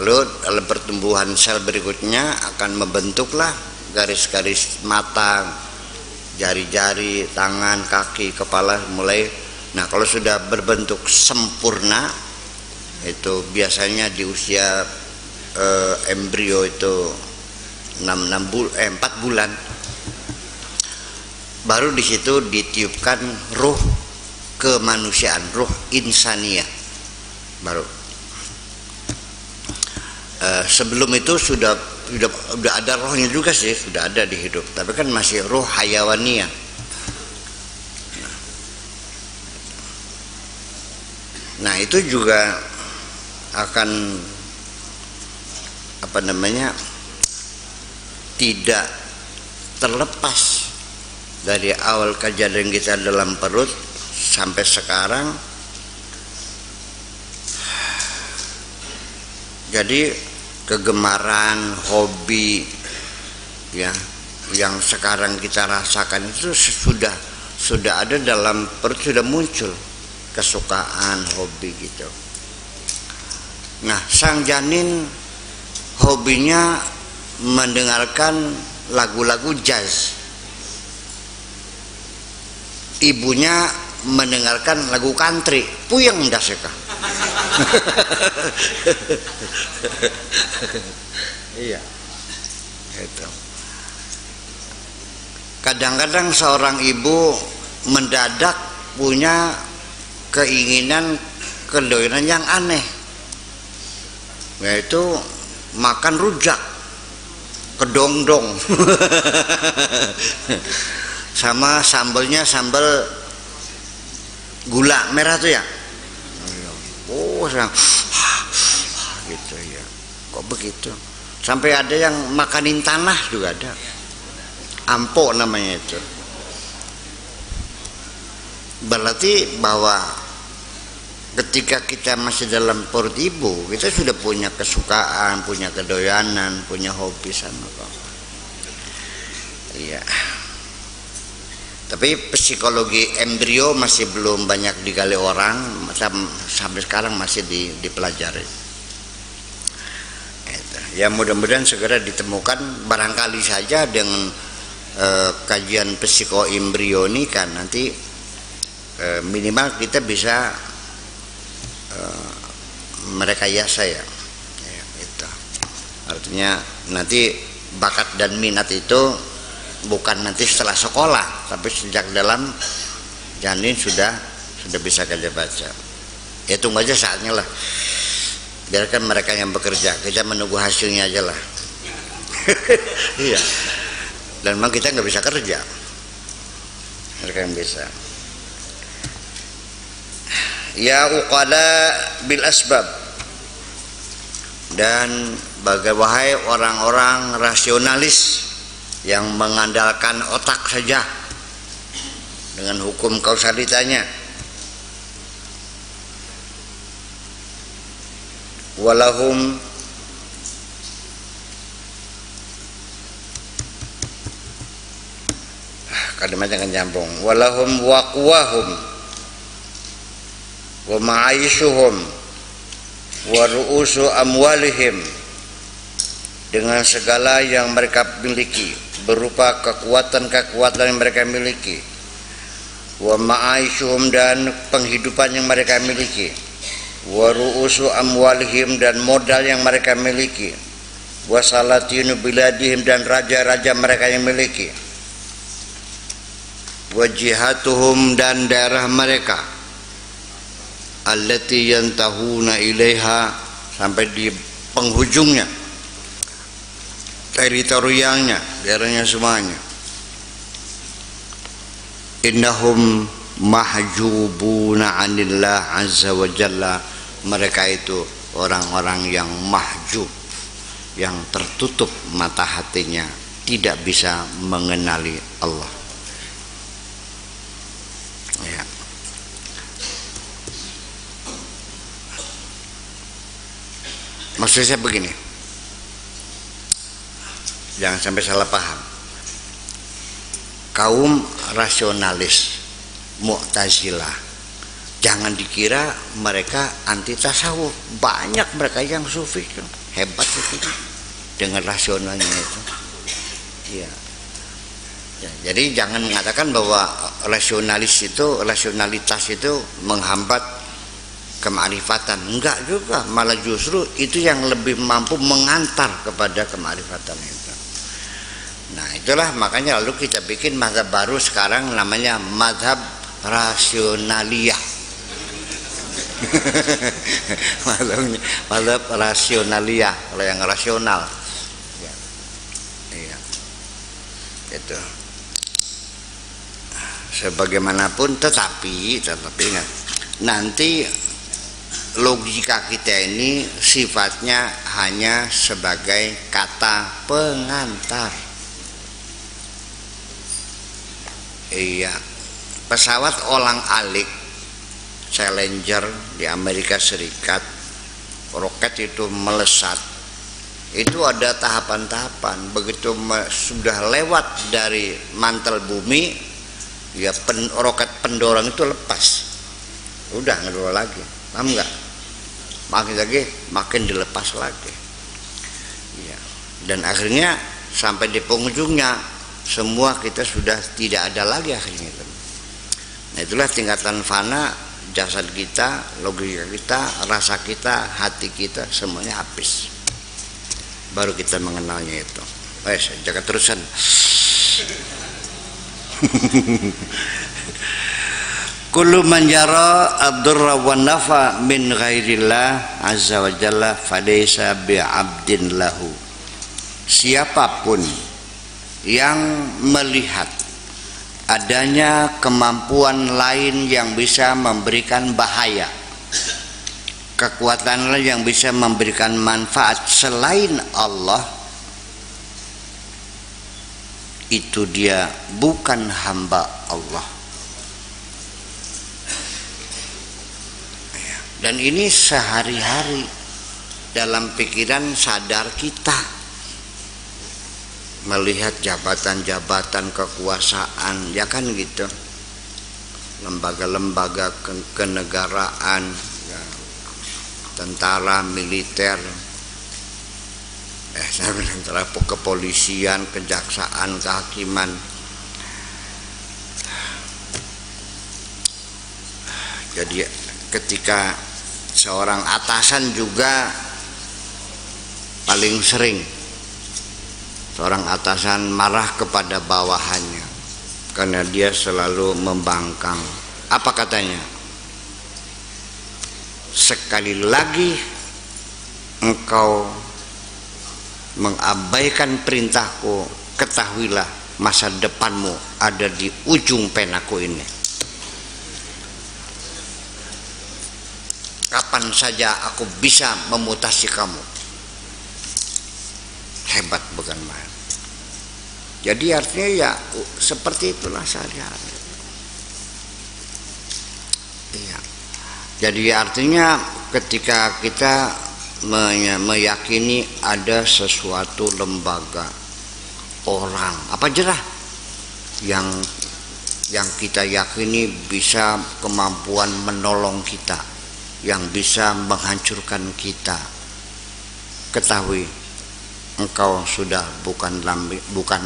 [SPEAKER 1] Lalu dalam pertumbuhan sel berikutnya akan membentuklah garis-garis mata, jari-jari, tangan, kaki, kepala mulai. Nah, kalau sudah berbentuk sempurna itu biasanya di usia embrio itu 4 bulan, baru di situ ditiupkan ruh kemanusiaan, ruh insaniah baru. Sebelum itu sudah ada rohnya juga sih, sudah ada di hidup, tapi kan masih ruh hayawaniyah. Nah, itu juga akan tidak terlepas dari awal kejadian kita dalam perut sampai sekarang. Jadi kegemaran, hobi ya yang sekarang kita rasakan itu sudah ada dalam perut, sudah muncul kesukaan, hobi gitu. Nah, sang janin hobinya mendengarkan lagu-lagu jazz, ibunya mendengarkan lagu country, puyeng daseka. Iya, itu. Kadang-kadang seorang ibu mendadak punya keinginan, kedoyanan yang aneh, yaitu makan rujak, kedongdong, sama sambalnya sambal gula merah tuh ya. Oh, gitu ya. Kok begitu? Sampai ada yang makanin tanah juga ada. Ampok namanya itu. Berarti bahwa ketika kita masih dalam perut ibu, kita sudah punya kesukaan, punya kedoyanan, punya hobi sama kok. Iya. Tapi psikologi embrio masih belum banyak digali orang, sampai sekarang masih dipelajari. Ya, mudah-mudahan segera ditemukan, barangkali saja dengan kajian psikoembrionika nanti minimal kita bisa merekayasa ya, itu. Artinya nanti bakat dan minat itu bukan nanti setelah sekolah, tapi sejak dalam janin sudah bisa kita baca. Ya, tunggu aja saatnya lah, biarkan mereka yang bekerja, kita menunggu hasilnya aja lah. Iya. Dan memang kita nggak bisa kerja, mereka yang bisa. Ya uqala bil asbab, dan wahai orang-orang rasionalis yang mengandalkan otak saja dengan hukum kausalitanya, walahum kalimatnya kan nyambung, walahum waqwahum wa ma'aishuhum wa ru'usu amwalihim, dengan segala yang mereka miliki berupa kekuatan-kekuatan yang mereka miliki, wa ma'aishuhum dan penghidupan yang mereka miliki, wa ru'usu amwalihim dan modal yang mereka miliki, wa salatinu biladihim dan raja-raja mereka yang miliki, wa jihatuhum dan daerah mereka, allati yantahuna ilaiha sampai di penghujungnya, teritorialnya, daerahnya semuanya. Innahum mahjubuna anillah azza wa jalla, mereka itu orang-orang yang mahjub, yang tertutup mata hatinya, tidak bisa mengenali Allah. Ya. Maksud saya begini, jangan sampai salah paham. Kaum rasionalis Mu'tazilah, jangan dikira mereka anti tasawuf. Banyak mereka yang sufi, hebat itu dengan rasionalnya itu. Ya. Ya, jadi jangan mengatakan bahwa rasionalitas itu menghambat kemarifatan. Enggak juga, malah justru itu yang lebih mampu mengantar kepada kemarifatan itu. Nah itulah makanya lalu kita bikin mazhab baru sekarang, namanya mazhab rasionaliyah. Mazhab rasionaliyah, kalau yang rasional ya. Iya. Itu sebagaimanapun, tetapi ingat, nanti logika kita ini sifatnya hanya sebagai kata pengantar. Iya, pesawat olang-alik Challenger di Amerika Serikat, roket itu melesat, itu ada tahapan-tahapan. Begitu sudah lewat dari mantel bumi, ya roket pendorong itu lepas, udah nggak dulu lagi, paham nggak? Makin lagi makin dilepas lagi, ya. Dan akhirnya sampai di penghujungnya semua kita sudah tidak ada lagi akhirnya. Nah itulah tingkatan fana, jasad kita, logika kita, rasa kita, hati kita, semuanya habis. Baru kita mengenalnya itu. Jaga terusan. Kullu man yara ad-durra wan nafa min ghairillah azza wa jalla falaysa bi'abdin lahu. Siapapun yang melihat adanya kemampuan lain yang bisa memberikan bahaya, kekuatan lain yang bisa memberikan manfaat selain Allah, itu dia bukan hamba Allah. Dan ini sehari-hari dalam pikiran sadar kita, melihat jabatan-jabatan kekuasaan, ya kan gitu, lembaga-lembaga kenegaraan, ya, tentara, militer, antara kepolisian, kejaksaan, kehakiman. Jadi ketika seorang atasan juga paling sering seorang atasan marah kepada bawahannya karena dia selalu membangkang. Apa katanya? Sekali lagi engkau mengabaikan perintahku, ketahuilah masa depanmu ada di ujung penaku ini. Kapan saja aku bisa memutasi kamu. Hebat bukan main. Jadi artinya ya seperti itulah sehari-hari. Iya. Jadi artinya ketika kita meyakini ada sesuatu lembaga, orang, apa jerah yang kita yakini bisa kemampuan menolong kita, yang bisa menghancurkan kita, ketahui engkau sudah bukan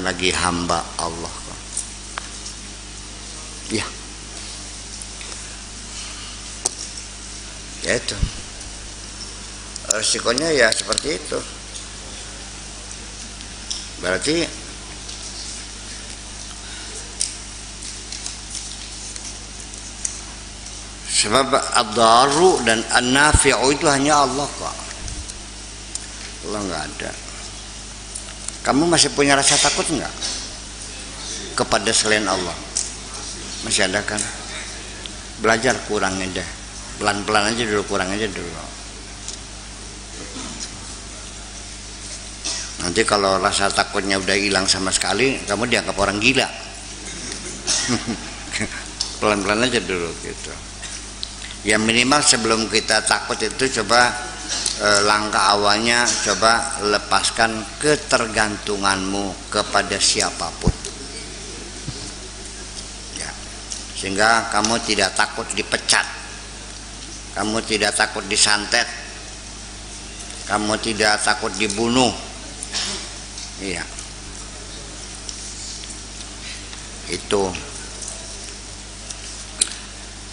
[SPEAKER 1] lagi hamba Allah. Ya, Ya itu resikonya ya seperti itu. Berarti sebab ad-daru dan an-nafi'u itu hanya Allah kok. Allah nggak ada. Kamu masih punya rasa takut nggak kepada selain Allah? Masih ada kan? Belajar kurangin deh, pelan-pelan aja dulu, kurang aja dulu. Nanti kalau rasa takutnya udah hilang sama sekali, kamu dianggap orang gila. Pelan-pelan aja dulu gitu. Ya minimal sebelum kita takut itu coba langkah awalnya coba lepaskan ketergantunganmu kepada siapapun. Ya. Sehingga kamu tidak takut dipecat. Kamu tidak takut disantet. Kamu tidak takut dibunuh. Iya. Itu.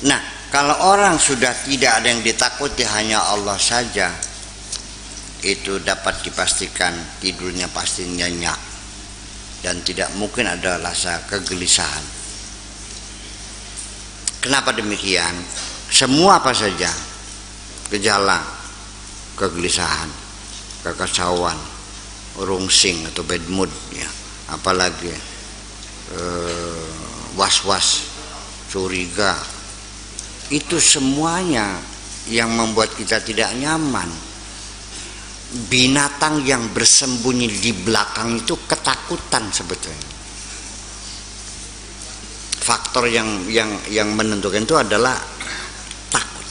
[SPEAKER 1] Nah, kalau orang sudah tidak ada yang ditakuti, hanya Allah saja, itu dapat dipastikan tidurnya pasti nyenyak dan tidak mungkin ada rasa kegelisahan. Kenapa demikian? Semua apa saja gejala kegelisahan, kekacauan, rungsing atau bad mood ya, apalagi was-was, curiga, itu semuanya yang membuat kita tidak nyaman. Binatang yang bersembunyi di belakang itu ketakutan sebetulnya. Faktor yang menentukan itu adalah takut.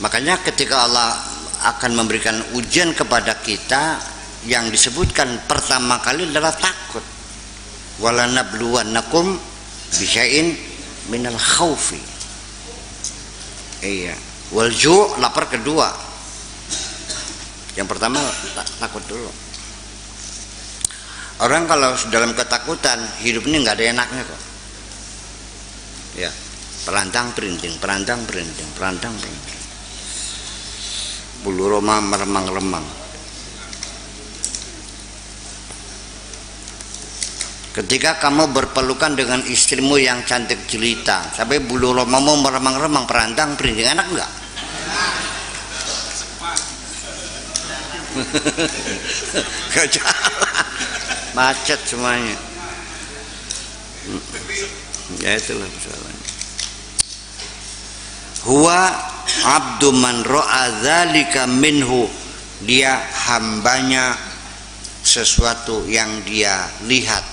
[SPEAKER 1] Makanya ketika Allah akan memberikan ujian kepada kita, yang disebutkan pertama kali adalah takut. Walanabluwannakum bisyai'in minal khaufi. Iya. Wal ju', lapar kedua. Yang pertama takut dulu. Orang kalau dalam ketakutan hidup ini nggak ada enaknya kok. Ya, perantang perinting, perantang perinting, perantang perinting. Bulu roma meremang-remang. Ketika kamu berpelukan dengan istrimu yang cantik jelita, sampai bulu romamu meremang-remang, perantang perinting, enak nggak? Gak jalan, macet semuanya. Ya itulah persoalannya. Huwa abdu man ra'a dzalika minhu, dia hambanya sesuatu yang dia lihat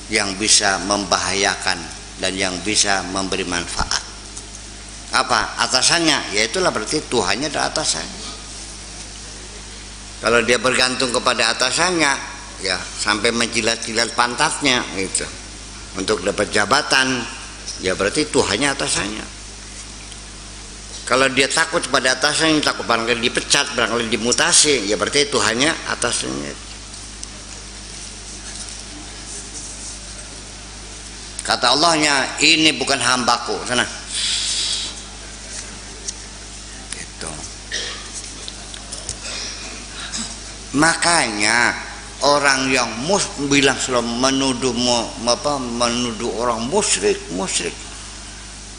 [SPEAKER 1] yang bisa membahayakan dan yang bisa memberi manfaat. Apa? Atasannya, yaitulah berarti Tuhannya adalah atasannya. Kalau dia bergantung kepada atasannya, ya sampai menjilat-jilat pantatnya gitu untuk dapat jabatan, ya berarti Tuhannya atasannya. Kalau dia takut pada atasannya, takut barangkali dipecat, barangkali dimutasi, ya berarti Tuhannya atasannya. Kata Allahnya, ini bukan hambaku, sana. Makanya orang yang bilang selalu menuduh orang musyrik,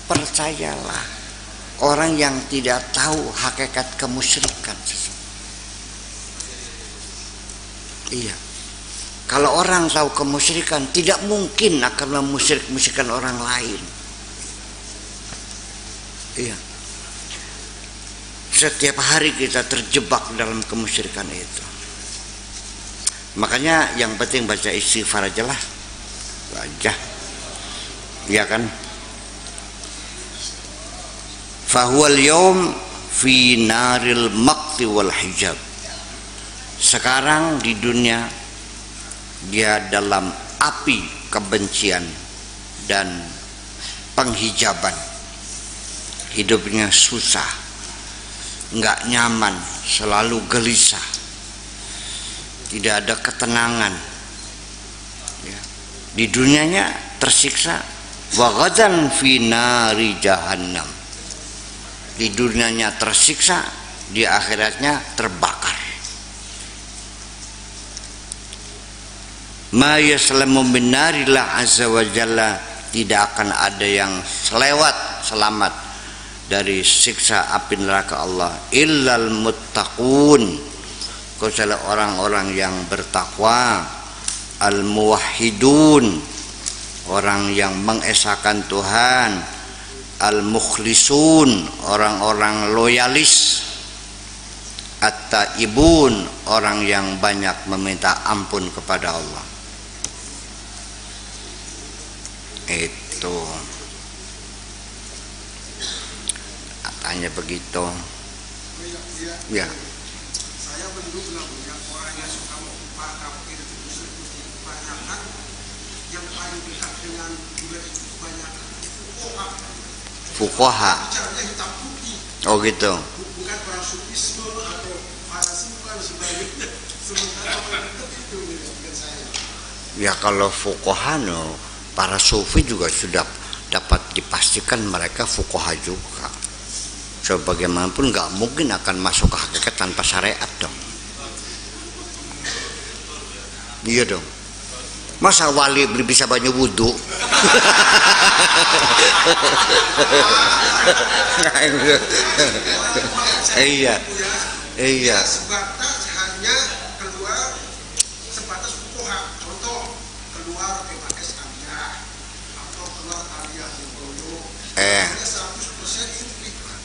[SPEAKER 1] percayalah, orang yang tidak tahu hakikat kemusyrikan. Iya. Kalau orang tahu kemusyrikan, tidak mungkin akan memusyrik-musyrikan orang lain. Iya. Setiap hari kita terjebak dalam kemusyrikan itu. Makanya yang penting baca istighfar aja lah, aja, iya kan? Fahuwal yawm fi naril maqti wal hijab. Sekarang di dunia dia dalam api kebencian dan penghijaban. Hidupnya susah, nggak nyaman, selalu gelisah. Tidak ada ketenangan ya. Di dunianya tersiksa. Wa ghadan fi nari jahannam. di dunianya tersiksa, di akhiratnya terbakar. Ma yaslamu min narillah azza wa jalla, tidak akan ada yang selamat dari siksa api neraka Allah illal muttaqun, kecuali orang-orang yang bertakwa, al muwahhidun, orang yang mengesahkan Tuhan, al mukhlisun, orang-orang loyalis, at-taibun, orang yang banyak meminta ampun kepada Allah. Itu katanya begitu. Ya.
[SPEAKER 2] Saya menduga yang orang yang suka mengupah kafir itu kebanyakan yang paling dekat dengan juga itu kebanyakan
[SPEAKER 1] fuqaha.
[SPEAKER 2] Bicaranya hitam putih.
[SPEAKER 1] Oh gitu.
[SPEAKER 2] Bukan para sufisme atau para suka sebagainya. Sementara orang itu bukan saya.
[SPEAKER 1] Ya kalau fuqaha no, para sufi juga sudah dapat dipastikan mereka fuqaha juga. Sebagaimanapun nggak mungkin akan masuk ke hakikat tanpa syariat dong. Iya dong. Masa wali bisa banyak wudhu? Iya.
[SPEAKER 2] Sebatas hanya keluar sebatas fuqaha. Contoh keluar pakai sekalian atau keluar aliyah di dulu. 100%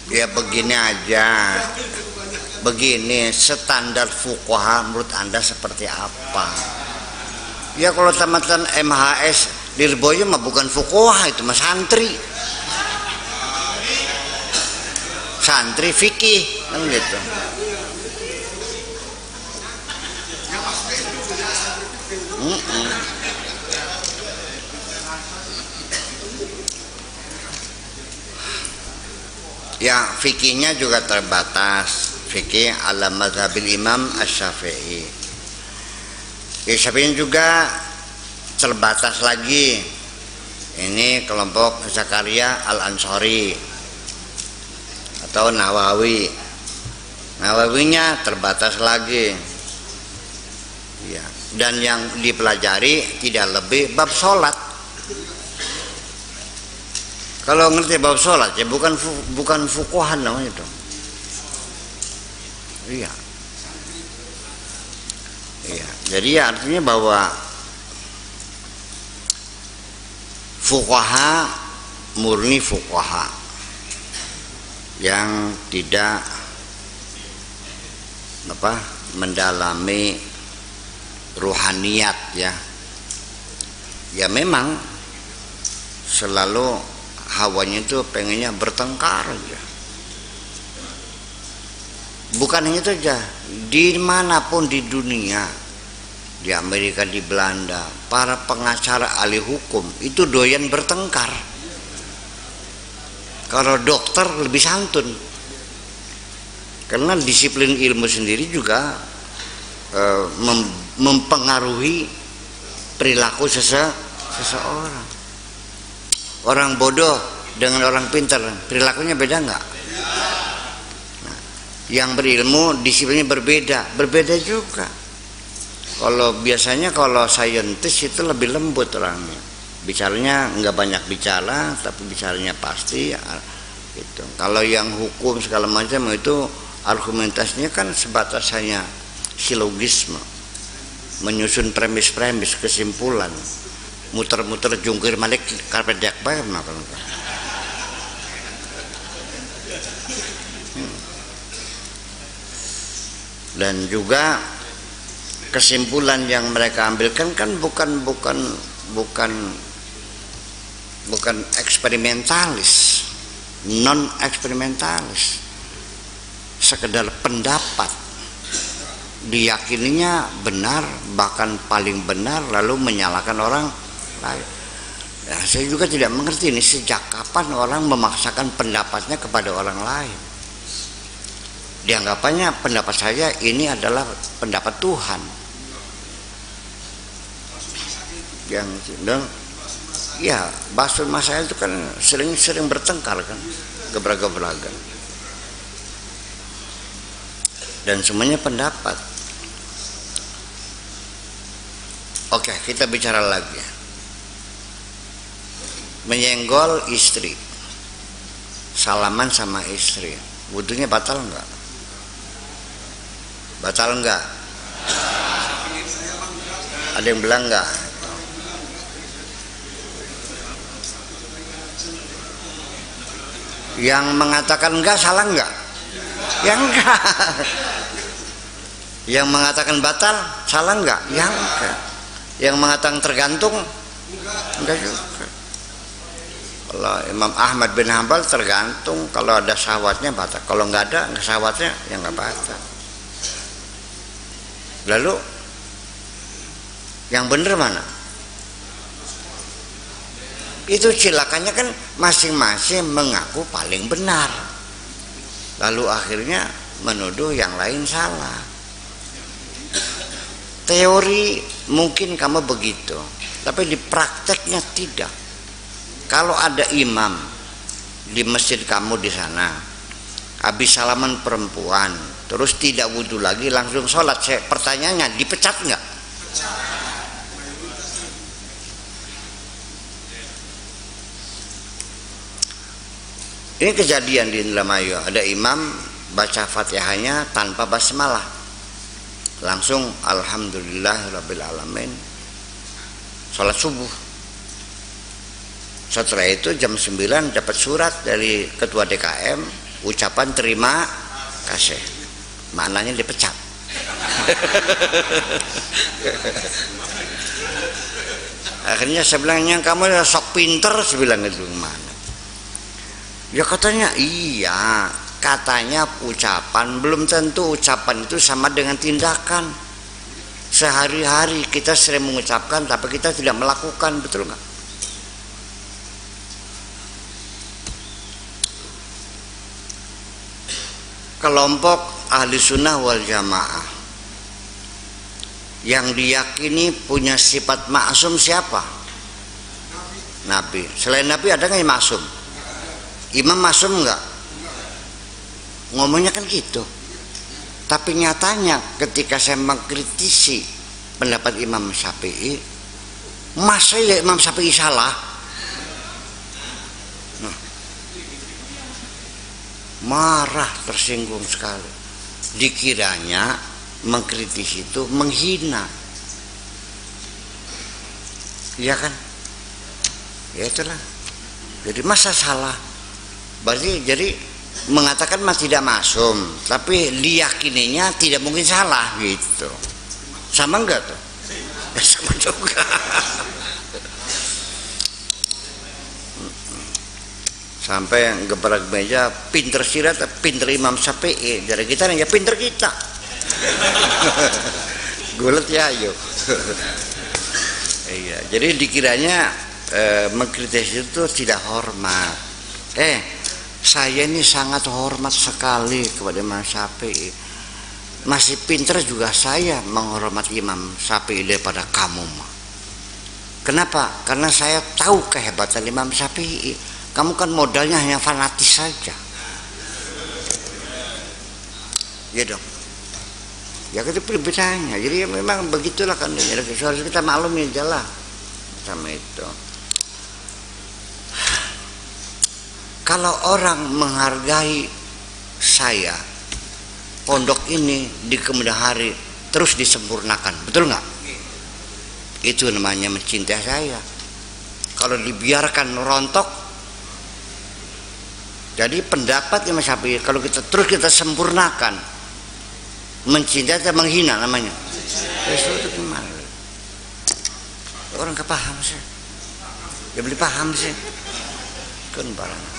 [SPEAKER 1] Ya begini aja. Begini, standar fuqaha menurut Anda seperti apa? Ya kalau tamatan MHS Lirboyo mah bukan fuqaha, itu mah santri. Santri fikih kan gitu. Ya fikihnya juga terbatas, fikih ala mazhabil Imam Asy-Syafi'i. Syafi'i juga terbatas lagi. Ini kelompok Zakaria Al-Ansari atau Nawawi. Nawawinya terbatas lagi. Ya, dan yang dipelajari tidak lebih bab sholat. Kalau ngerti bab sholat ya bukan fuqahan namanya itu. Iya. Iya. Jadi ya artinya bahwa fuqaha murni fuqaha yang tidak mendalami ruhaniyat ya. Ya memang selalu hawanya itu pengennya bertengkar aja. Bukan hanya itu aja, dimanapun di dunia, di Amerika, di Belanda, para pengacara ahli hukum itu doyan bertengkar. Kalau dokter lebih santun, karena disiplin ilmu sendiri juga mempengaruhi perilaku seseorang. Orang bodoh dengan orang pintar perilakunya beda nggak? Nah, yang berilmu disiplinnya berbeda juga. Kalau biasanya kalau saintis itu lebih lembut orangnya, bicaranya nggak banyak bicara tapi bicaranya pasti ya, gitu. Kalau yang hukum segala macam itu argumentasinya kan sebatas hanya silogisme, menyusun premis-premis, kesimpulan, muter-muter jungkir balik karpet dak bayar makan. Dan juga kesimpulan yang mereka ambilkan kan bukan eksperimentalis, non eksperimentalis, sekedar pendapat, diyakininya benar bahkan paling benar lalu menyalahkan orang lain. Nah, saya juga tidak mengerti ini sejak kapan orang memaksakan pendapatnya kepada orang lain. Dianggapannya pendapat saya ini adalah pendapat Tuhan. Yang ya basul masalah itu kan sering bertengkar kan, gebrak-gebrakan. dan semuanya pendapat. Oke, kita bicara lagi. Menyenggol istri, salaman sama istri, wudunya batal enggak? Batal enggak? Ada yang bilang enggak? Yang mengatakan enggak salah enggak? Yang enggak. Yang mengatakan batal salah enggak? Yang enggak. Yang mengatakan tergantung enggak juga. Kalau Imam Ahmad bin Hanbal tergantung, kalau ada syahwatnya batal, kalau enggak ada syahwatnya ya enggak batal. Lalu yang benar mana? Itu cilakannya kan masing-masing mengaku paling benar, lalu akhirnya menuduh yang lain salah. Teori mungkin kamu begitu, tapi di prakteknya tidak. Kalau ada imam di masjid kamu di sana, habis salaman perempuan, terus tidak wudhu lagi langsung sholat, pertanyaannya dipecat nggak? Ini kejadian di Indramayu, ada imam baca Fatihahnya tanpa basmalah, langsung alhamdulillahirabbil alamin, sholat subuh. Setelah itu jam 9 dapat surat dari ketua DKM, ucapan terima kasih, maknanya dipecat. Akhirnya saya bilangnya kamu sok pinter, saya bilang itu mana? Ya katanya iya, katanya ucapan, belum tentu ucapan itu sama dengan tindakan. Sehari-hari kita sering mengucapkan tapi kita tidak melakukan, betul nggak? Kelompok ahli sunnah wal jamaah yang diyakini punya sifat maksum siapa? Nabi. Selain Nabi ada nggak yang maksum? Imam maksum enggak? Ngomongnya kan gitu. Tapi nyatanya ketika saya mengkritisi pendapat Imam Syafi'i, masa ya Imam Syafi'i salah? Nah, marah, tersinggung sekali. Dikiranya mengkritisi itu menghina. Iya kan? Ya itulah. Jadi masa salah? Berarti jadi mengatakan mas tidak maksum, tapi diyakininya tidak mungkin salah gitu. Sama enggak tuh? Ya, sama juga. Sampai gebrak meja, pinter sirat, pinter Imam Syafi'i. Dari kita ya pinter kita. Gulet ya ayo. Iya, jadi dikiranya mengkritis itu tidak hormat. Saya ini sangat hormat sekali kepada Imam Syafi'i. Masih pinter juga saya menghormati Imam Syafi'i daripada kamu. Kenapa? Karena saya tahu kehebatan Imam Syafi'i. Kamu kan modalnya hanya fanatis saja. Ya dong. Ya itu perbedaannya. Jadi memang begitulah kan. Harus kita maklumi aja lah sama itu. Kalau orang menghargai saya, pondok ini di kemudian hari terus disempurnakan, betul nggak? Itu namanya mencintai saya. Kalau dibiarkan rontok, jadi pendapat Imam Syafi'i kalau kita terus kita sempurnakan, mencintai atau menghina namanya. Itu gimana? Orang nggak paham sih. Ya beli paham sih. Kan barang.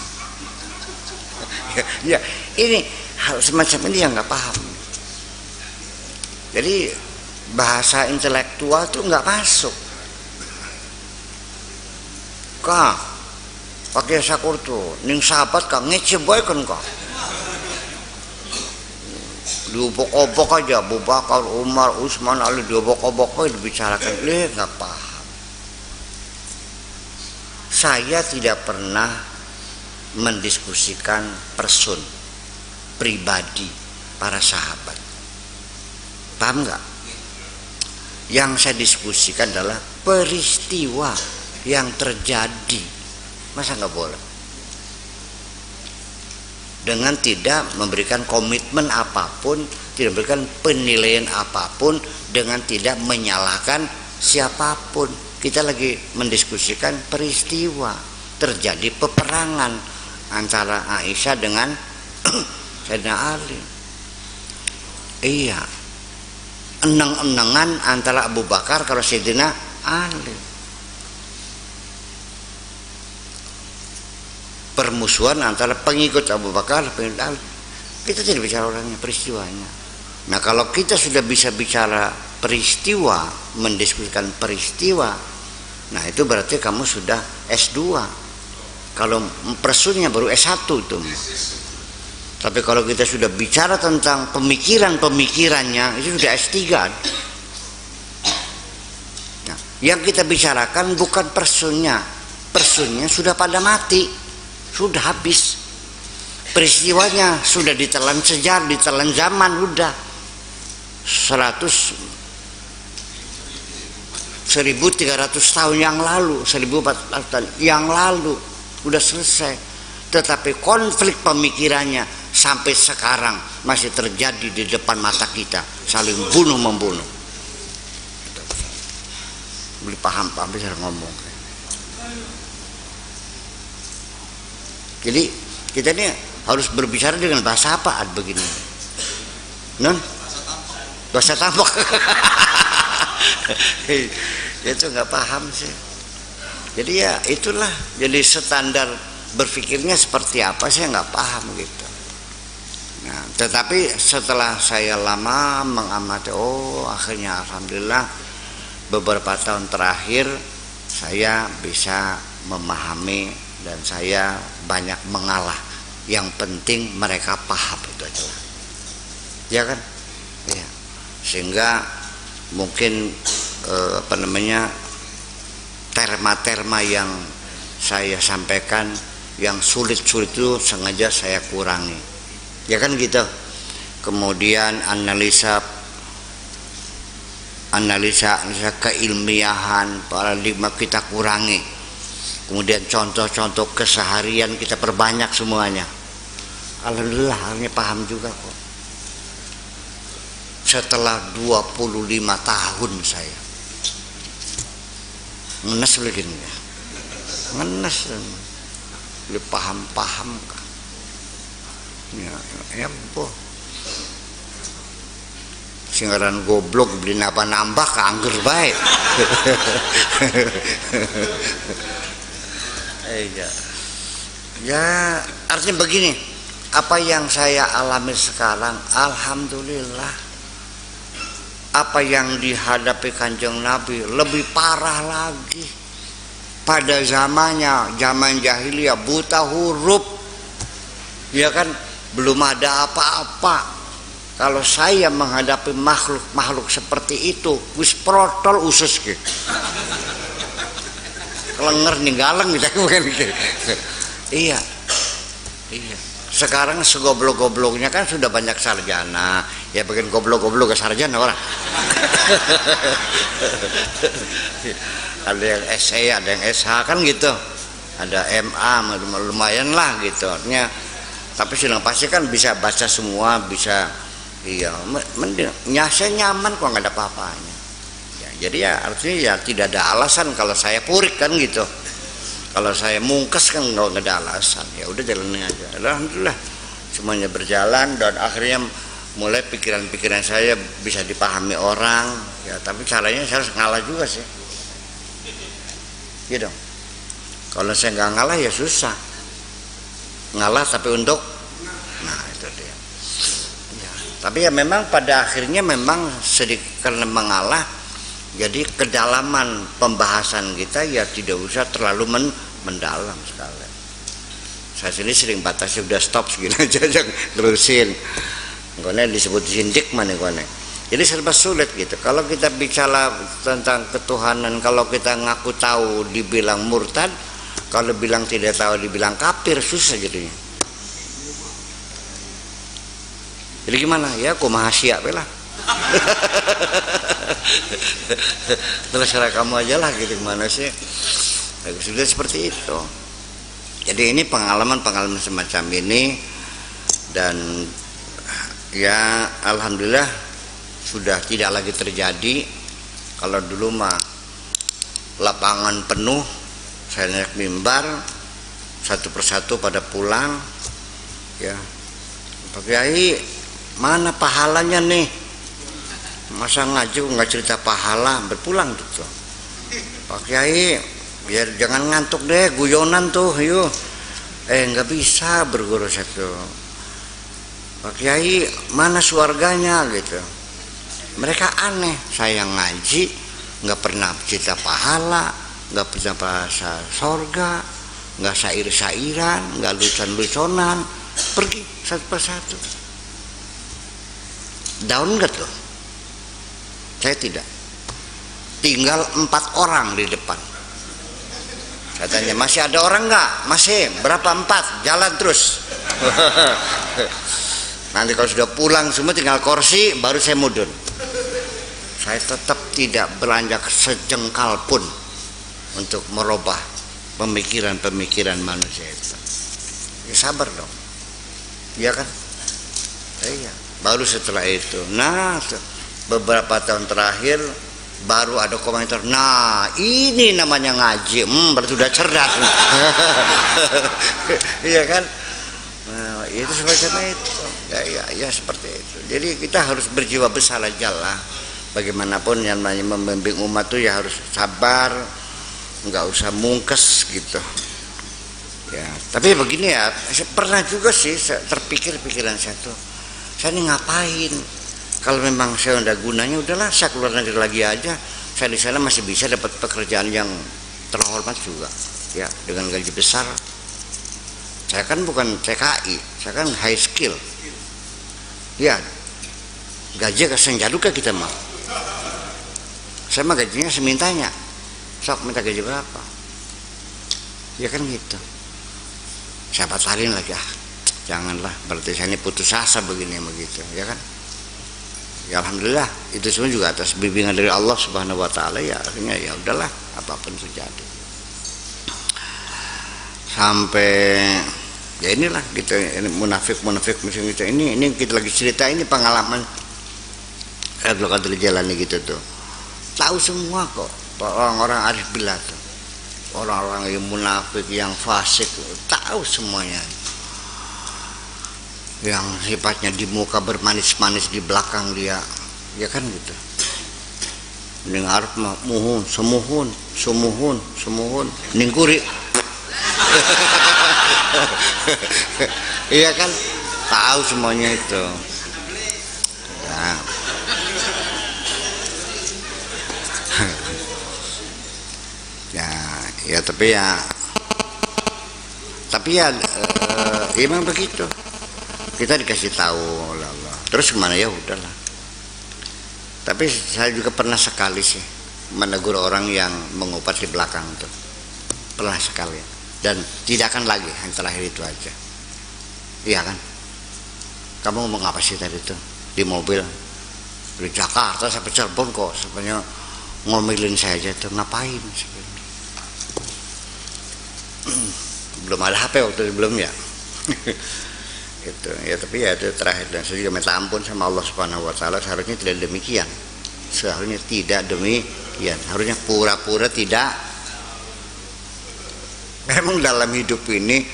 [SPEAKER 1] Ya, ini hal semacam ini yang nggak paham. Jadi bahasa intelektual tuh nggak masuk. Kak, pakai sakur tuh, ning sahabat kak ngece boy kan kak. Diobok-obok aja, Abu Bakar, Umar, Utsman, Ali diobok-obok aja dibicarakan, nggak paham. Saya tidak pernah mendiskusikan person pribadi para sahabat. Paham nggak? Yang saya diskusikan adalah peristiwa yang terjadi. Masa nggak boleh? Dengan tidak memberikan komitmen apapun, tidak memberikan penilaian apapun, dengan tidak menyalahkan siapapun. Kita lagi mendiskusikan peristiwa terjadi peperangan antara Aisyah dengan Sayyidina Ali. Iya, eneng-enengan antara Abu Bakar kalau Sayyidina Ali. Permusuhan antara pengikut Abu Bakar dan pengikut Ali. Kita tidak bicara orangnya, peristiwanya. Nah, kalau kita sudah bisa bicara peristiwa, mendiskusikan peristiwa, nah itu berarti kamu sudah S2. Kalau persunya baru S1 itu. Tapi kalau kita sudah bicara tentang pemikirannya, itu sudah S3. Nah, yang kita bicarakan bukan persunya sudah pada mati, sudah habis. Peristiwanya sudah ditelan sejarah, ditelan zaman, udah 1300 tahun yang lalu, 1400 tahun yang lalu udah selesai. Tetapi konflik pemikirannya sampai sekarang masih terjadi di depan mata kita, saling bunuh membunuh. Beli paham bisa ngomong. Jadi kita ini harus berbicara dengan bahasa apa begini? Non? Bahasa tambak. Itu nggak paham sih. Jadi ya itulah, jadi standar berpikirnya seperti apa saya nggak paham gitu. Nah, tetapi setelah saya lama mengamati, akhirnya alhamdulillah beberapa tahun terakhir saya bisa memahami dan saya banyak mengalah. Yang penting mereka paham, itu aja lah. Ya kan? Ya. Sehingga mungkin terma-terma yang saya sampaikan yang sulit-sulit itu sengaja saya kurangi, ya kan gitu. Kemudian analisa keilmiahan, paradigma kita kurangi. Kemudian contoh-contoh keseharian kita perbanyak semuanya. Alhamdulillah akhirnya paham juga kok. Setelah 25 tahun saya ngenes begini ya, ngenes boleh paham kan ya boh singgaran goblok beli nambah ke angger baik. Ya artinya begini, apa yang saya alami sekarang alhamdulillah. Apa yang dihadapi Kanjeng Nabi lebih parah lagi. Pada zamannya, zaman jahiliyah, buta huruf, ya kan, belum ada apa-apa. Kalau saya menghadapi makhluk seperti itu, wis protol usus gitu, kelenger ninggaleng gitu. Iya. Sekarang segoblok-gobloknya kan sudah banyak sarjana, ya bikin goblok-goblok ke sarjana orang. Ada yang SE, ada yang SH kan gitu, ada MA, lumayan lah gitu. Artinya, tapi sudah pasti kan bisa baca semua, bisa, iya, saya nyaman kok nggak ada apa-apanya. Ya, jadi ya artinya ya tidak ada alasan kalau saya purik kan gitu. Kalau saya mungkes kan nggak ada alasan, ya udah jalanin aja. Alhamdulillah semuanya berjalan dan akhirnya mulai pikiran-pikiran saya bisa dipahami orang. Ya tapi caranya saya harus ngalah juga sih. Gitu. Kalau saya nggak ngalah ya susah. Ngalah tapi untuk, nah itu dia. Ya, tapi ya memang pada akhirnya memang sedikit karena mengalah. Jadi kedalaman pembahasan kita ya tidak usah terlalu mendalam sekali. Saya sini sering batasi udah stop segini aja, jangan terusin. Kone disebut sindik mana kone. Jadi serba sulit gitu. Kalau kita bicara tentang ketuhanan, kalau kita ngaku tahu dibilang murtad, kalau bilang tidak tahu dibilang kafir, susah jadinya. Jadi gimana ya? Kumaha siap lah. Terserah kamu aja lah gitu, gimana sih. Sudah seperti itu. Jadi ini pengalaman semacam ini, dan ya alhamdulillah sudah tidak lagi terjadi. Kalau dulu mah lapangan penuh, saya naik mimbar, satu persatu pada pulang, ya Pak Kiai mana pahalanya nih, masa ngaji nggak cerita pahala, berpulang gitu. Pak Kiai biar jangan ngantuk deh, guyonan tuh yuk. Nggak bisa berguru satu. Pak Kiai mana surganya gitu. Mereka aneh, saya ngaji nggak pernah cerita pahala, nggak pernah bahasa sorga, nggak syair-syairan, nggak lucon-luconan, pergi satu persatu. Down nggak tuh? Saya tidak. Tinggal 4 orang di depan. Saya tanya, masih ada orang nggak? Masih. Berapa? 4? Jalan terus. Nanti kalau sudah pulang semua tinggal kursi, baru saya mudun. Saya tetap tidak beranjak sejengkal pun untuk merubah pemikiran-pemikiran manusia itu. Ya sabar dong, iya kan? Iya. Baru setelah itu, nah beberapa tahun terakhir baru ada komentar, nah ini namanya ngaji, berarti sudah cerdas. Iya kan? Nah, itu semacam itu. Ya seperti itu. Jadi kita harus berjiwa besar aja lah. Bagaimanapun yang namanya membimbing umat tuh ya harus sabar, nggak usah mungkes gitu. Ya, tapi begini ya, pernah juga sih terpikir pikiran saya tuh, saya ini ngapain? Kalau memang saya udah gunanya, udahlah saya keluar negeri lagi aja. Saya di sana masih bisa dapat pekerjaan yang terhormat juga, ya dengan gaji besar. Saya kan bukan TKI, saya kan high skill. Ya, gaji kasih jaduka kita mah. Saya mah gajinya semintanya. Sok minta gaji berapa? Ya kan gitu. Saya batalin lagi, janganlah, berarti saya ini putus asa begini begitu, ya kan? Ya alhamdulillah itu semua juga atas bimbingan dari Allah Subhanahu wa taala, ya akhirnya ya udahlah apapun terjadi. Sampai ya inilah gitu, ini munafik musim itu, ini kita lagi cerita, ini pengalaman Abdul Qadir Jalani gitu tuh. Tahu semua kok orang-orang arif billah tuh. Orang-orang yang munafik, yang fasik, tahu semuanya. Yang sifatnya di muka bermanis-manis, di belakang dia, ya kan gitu. Dengar mah muhun, semuhun, ningkuri. Iya kan, tahu semuanya itu. Ya. Ya tapi ya emang begitu, kita dikasih tahu oleh Allah, terus gimana ya udahlah. Tapi saya juga pernah sekali sih menegur orang yang mengupat di belakang itu, pernah sekali, dan tidak akan lagi, yang terakhir itu aja. Iya kan, kamu ngomong apa sih tadi itu di mobil dari Jakarta sampai Cirebon kok sebenarnya ngomelin saya aja tuh, ngapain sebenarnya? Belum ada HP waktu sebelumnya. Gitu ya, tapi ya itu terakhir, dan saya juga minta ampun sama Allah Subhanahu wa taala. Seharusnya tidak demikian, seharusnya tidak demikian, harusnya pura-pura tidak. Memang dalam hidup ini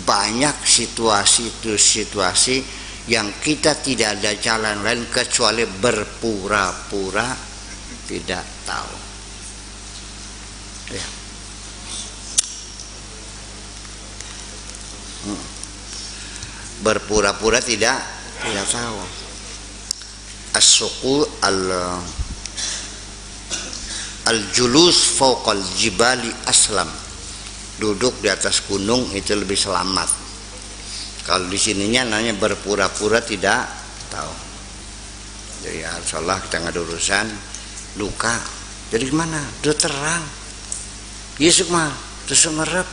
[SPEAKER 1] banyak situasi yang kita tidak ada jalan lain kecuali berpura-pura tidak tahu, ya. Berpura-pura tidak tahu. As-suqu al-julus fawqal jibali aslam, duduk di atas gunung itu lebih selamat. Kalau di sininya namanya berpura-pura tidak tahu. Jadi ya insyaallah kita nggak ada urusan luka. Jadi gimana? Udah terang. Yesus mah terus merep.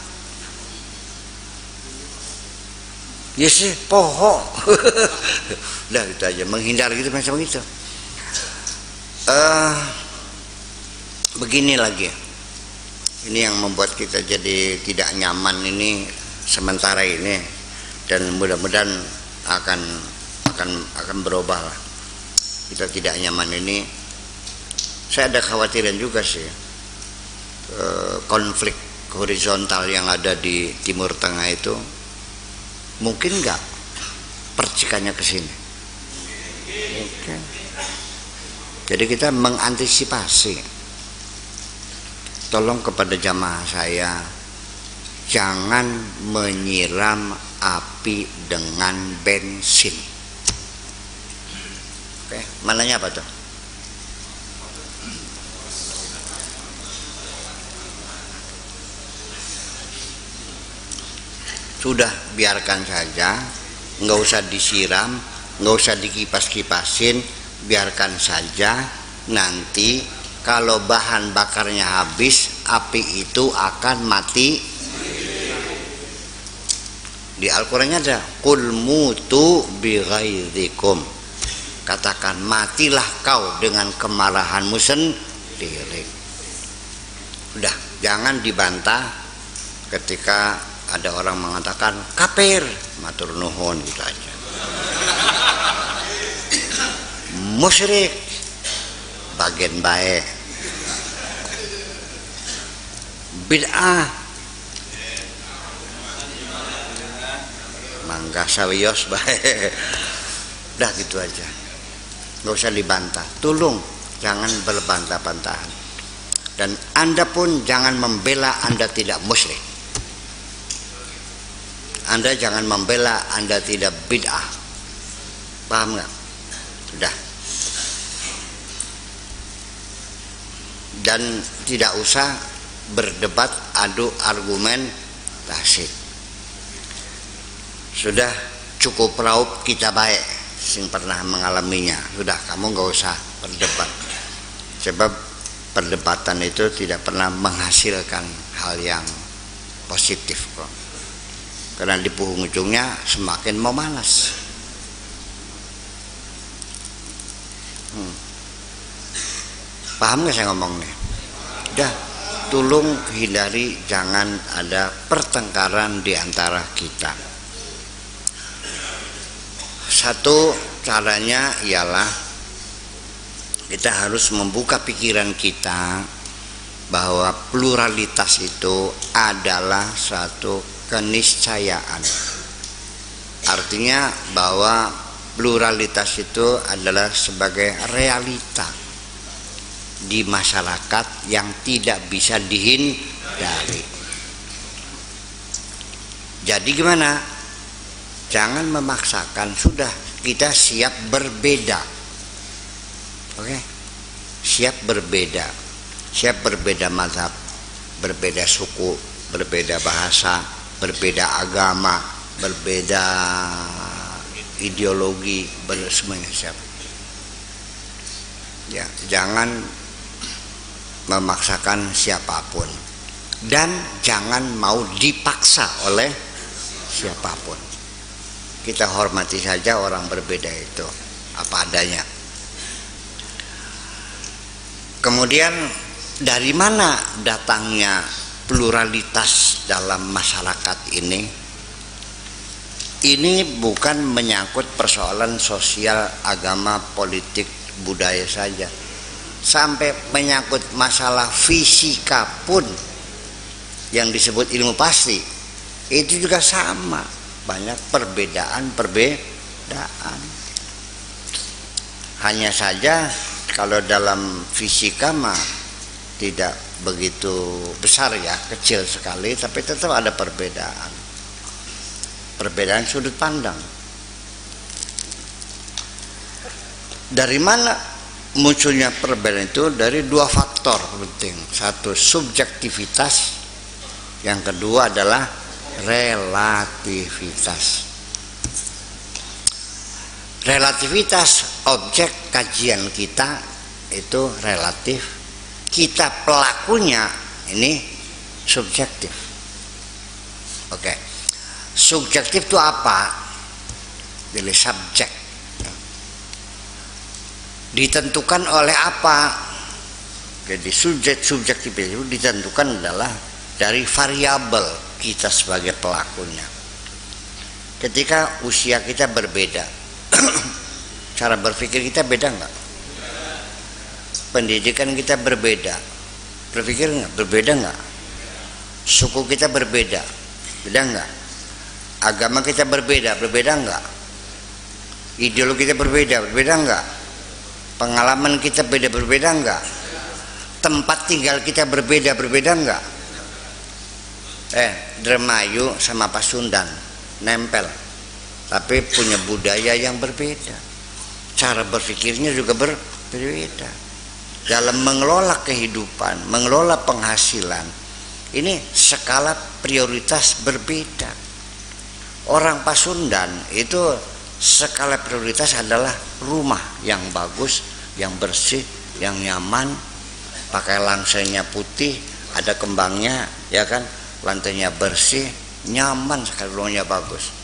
[SPEAKER 1] Ya sih poho. Udah itu aja, menghindar gitu macam itu. Begini lagi, ini yang membuat kita jadi tidak nyaman ini sementara ini, dan mudah-mudahan akan berubah lah. Kita tidak nyaman ini, saya ada khawatiran juga sih, konflik horizontal yang ada di Timur Tengah itu mungkin nggak percikannya ke sini. Okay. Jadi kita mengantisipasi. Tolong kepada jamaah saya, jangan menyiram api dengan bensin. Oke, mananya apa tuh? Sudah, biarkan saja, nggak usah disiram, nggak usah dikipas-kipasin, biarkan saja. Nanti kalau bahan bakarnya habis, api itu akan mati. Di Al-Qurannya ada, qul mutu bighaidhikum, katakan matilah kau dengan kemarahanmu sendiri. Udah, jangan dibantah ketika ada orang mengatakan kafir, matur nuhun gitu aja. Musyrik, bagian baik. Bid'ah, mangga sawios baik. Udah gitu aja, nggak usah dibantah. Tolong jangan berbantah-bantahan. Dan Anda pun jangan membela Anda tidak musyrik. Anda jangan membela Anda tidak bid'ah. Paham nggak? Sudah. Dan tidak usah berdebat adu argumentasi. Sudah cukup raup kita baik sing pernah mengalaminya. Sudah, kamu nggak usah berdebat. Sebab perdebatan itu tidak pernah menghasilkan hal yang positif kok. Karena di ujungnya semakin memanas. Paham nggak saya ngomong nih? Udah, tolong hindari, jangan ada pertengkaran di antara kita. Satu caranya ialah kita harus membuka pikiran kita bahwa pluralitas itu adalah satu keniscayaan. Artinya bahwa pluralitas itu adalah sebagai realita di masyarakat yang tidak bisa dihindari. Jadi gimana? Jangan memaksakan, sudah kita siap berbeda. Oke? Siap berbeda. Siap berbeda mazhab, berbeda suku, berbeda bahasa, berbeda agama, berbeda ideologi, semuanya siap. Ya, jangan memaksakan siapapun dan jangan mau dipaksa oleh siapapun. Kita hormati saja orang berbeda itu apa adanya. Kemudian dari mana datangnya pluralitas dalam masyarakat ini? Ini bukan menyangkut persoalan sosial, agama, politik, budaya saja. Sampai menyangkut masalah fisika pun yang disebut ilmu pasti, itu juga sama. Banyak perbedaan. Hanya saja kalau dalam fisika mah tidak begitu besar ya, kecil sekali, tapi tetap ada perbedaan sudut pandang. Dari mana munculnya perbedaan itu? Dari dua faktor penting. Satu, subjektivitas. Yang kedua adalah relativitas. Relativitas, objek kajian kita itu relatif, kita pelakunya ini subjektif. Oke. Subjektif itu apa? Jadi subjek. ditentukan oleh apa? Jadi subjektif itu ditentukan adalah dari variabel kita sebagai pelakunya. Ketika usia kita berbeda, cara berpikir kita beda nggak? Pendidikan kita berbeda, berpikir nggak? Berbeda nggak? Suku kita berbeda, beda nggak? Agama kita berbeda, berbeda nggak? Ideologi kita berbeda, berbeda nggak? Pengalaman kita berbeda nggak? Tempat tinggal kita berbeda, berbeda nggak? Dermayu sama Pasundan nempel, tapi punya budaya yang berbeda, cara berpikirnya juga berbeda. Dalam mengelola kehidupan, mengelola penghasilan, ini skala prioritas berbeda. Orang Pasundan itu skala prioritas adalah rumah yang bagus, yang bersih, yang nyaman, pakai langsainya putih, ada kembangnya, ya kan, lantainya bersih, nyaman sekali, rumahnya bagus.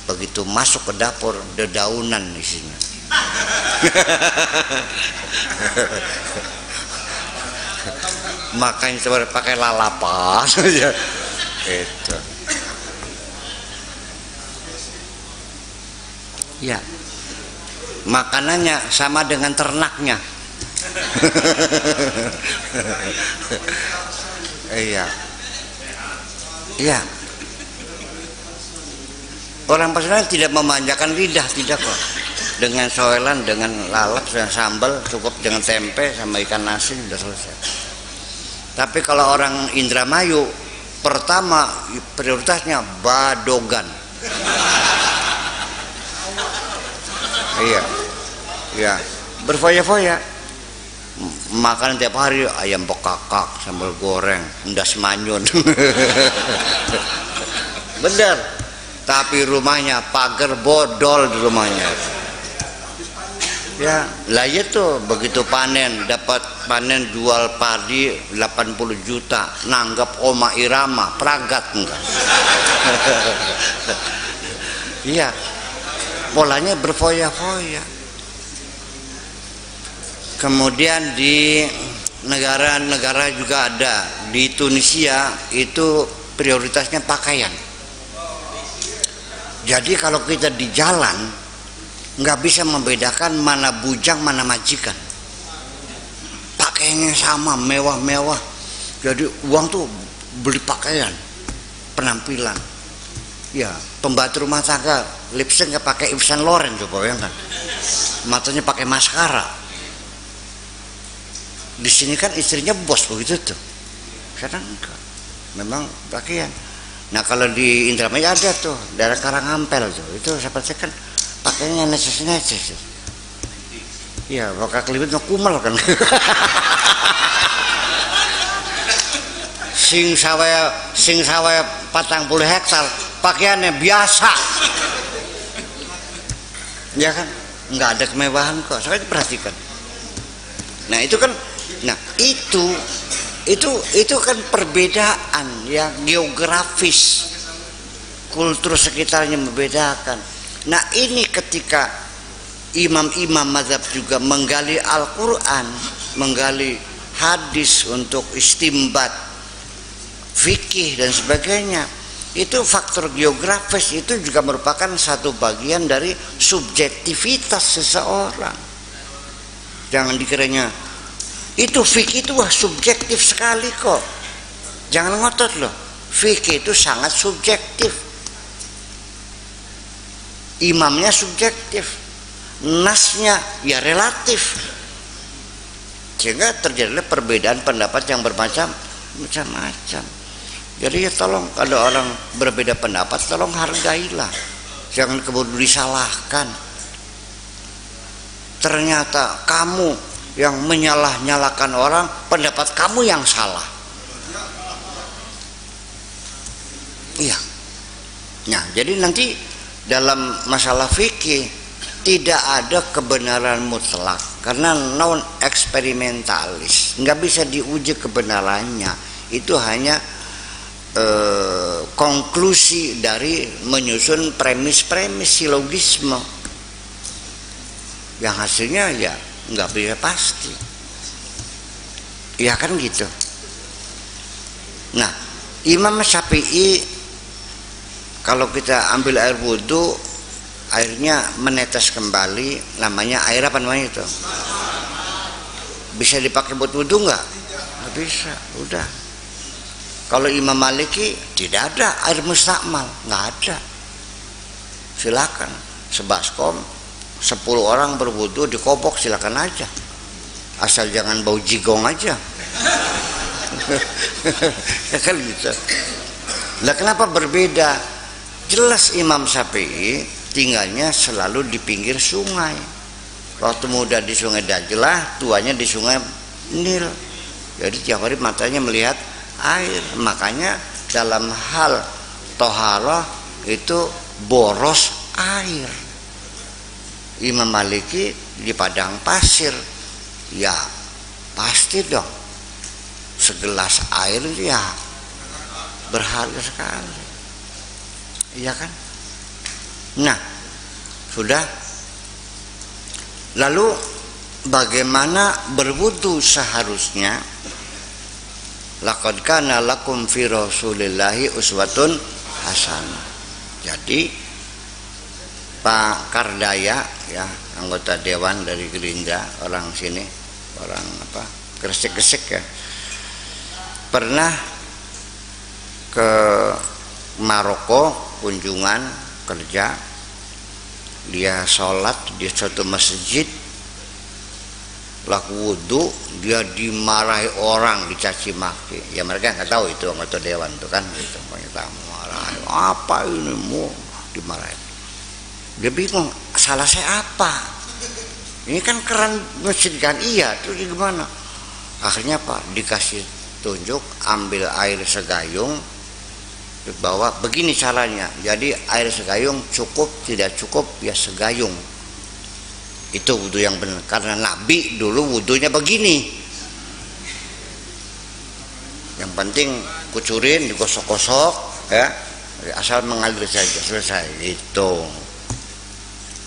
[SPEAKER 1] Begitu masuk ke dapur, dedaunan isinya. Makanya coba pakai lalapan aja. Itu. Ya. Makanannya sama dengan ternaknya. Iya. Iya. Orang Pasundan tidak memanjakan lidah, tidak kok. Dengan soelan, dengan lalap, dengan sambal, cukup dengan tempe sama ikan nasi sudah selesai. Tapi kalau orang Indramayu, pertama prioritasnya badogan. Iya, iya, berfoya-foya. Makan tiap hari ayam bekakak, sambal goreng, endas manyun. Bener. Tapi rumahnya pagar bodol di rumahnya. Ya, lah itu begitu panen, dapat panen jual padi 80 juta, nanggap Oma Irama, peragat enggak? Iya, polanya berfoya-foya. Kemudian di negara-negara juga ada. Di Tunisia itu prioritasnya pakaian. Jadi kalau kita di jalan nggak bisa membedakan mana bujang mana majikan. Pakaiannya sama, mewah-mewah. Jadi uang tuh beli pakaian, penampilan. Ya, pembantu rumah tangga lipstick nggak pakai Yves Saint Laurent, coba ya kan? Matanya pakai maskara. Di sini kan istrinya bos begitu tuh. Sekarang enggak. Memang pakaian. Nah kalau di Indramayu ada tuh daerah Karangampel tuh, itu seperti kan pakainya neces-neces. Iya, pakai kelibet kumel kan. sing sawaya 40 hektar, pakaiannya biasa. Ya kan, nggak ada kemewahan kok. Saya perhatikan. Nah itu kan, nah itu kan perbedaan ya geografis, kultur sekitarnya membedakan. Nah ini ketika imam-imam mazhab juga menggali Al-Quran, menggali hadis untuk istimbat fikih dan sebagainya, itu faktor geografis itu juga merupakan satu bagian dari subjektivitas seseorang. Jangan dikiranya itu fikih itu wah subjektif sekali kok. Jangan ngotot loh. Fikih itu sangat subjektif. Imamnya subjektif, nasnya ya relatif. Sehingga terjadilah perbedaan pendapat yang bermacam-macam. Jadi ya tolong kalau orang berbeda pendapat tolong hargailah. Jangan kemudian disalahkan. Ternyata kamu yang menyalah-nyalakan orang, pendapat kamu yang salah. Iya. Nah, jadi nanti dalam masalah fikih tidak ada kebenaran mutlak karena non eksperimentalis, nggak bisa diuji kebenarannya. Itu hanya konklusi dari menyusun premis-premis silogisme yang hasilnya ya nggak bisa pasti. Ya kan gitu. Nah, Imam Syafi'i kalau kita ambil air wudhu, airnya menetes kembali, namanya air apa namanya itu? Bisa dipakai buat wudhu nggak? Nggak bisa, udah. Kalau Imam Maliki tidak ada air mustakmal, nggak ada. Silakan, sebaskom 10 orang berwudhu dikobok, silakan aja, asal jangan bau jigong aja. Ya kan gitu. Lah kenapa berbeda? Jelas Imam Syafi'i tinggalnya selalu di pinggir sungai. Waktu muda di sungai Dajlah, tuanya di sungai Nil. Jadi tiap hari matanya melihat air. Makanya dalam hal toharoh itu boros air. Imam Maliki di padang pasir, ya pasti dong segelas air ya berharga sekali, iya kan? Nah, sudah. Lalu bagaimana berwudu seharusnya? Laqad kana lakum fi Rasulillahi uswatun hasanah. Jadi Pak Kardaya, ya, anggota dewan dari Gerindra, orang sini, orang apa, Gresik-Gresik ya, pernah ke Maroko kunjungan kerja. Dia sholat di suatu masjid, laku wudhu, dia dimarahi orang, dicaci maki. Ya mereka nggak tahu itu anggota dewan itu kan, gitu. Kita marahi, apa ini mau dimarahi. Dia bingung, salah saya apa? Ini kan keran masjid kan, iya, terus gimana? Akhirnya apa? Dikasih tunjuk, ambil air segayung, dibawa, begini caranya. Jadi air segayung cukup, tidak cukup ya segayung. Itu wudhu yang benar, karena Nabi dulu wudhunya begini. Yang penting kucurin, digosok-gosok, ya, asal mengalir saja, selesai. Itu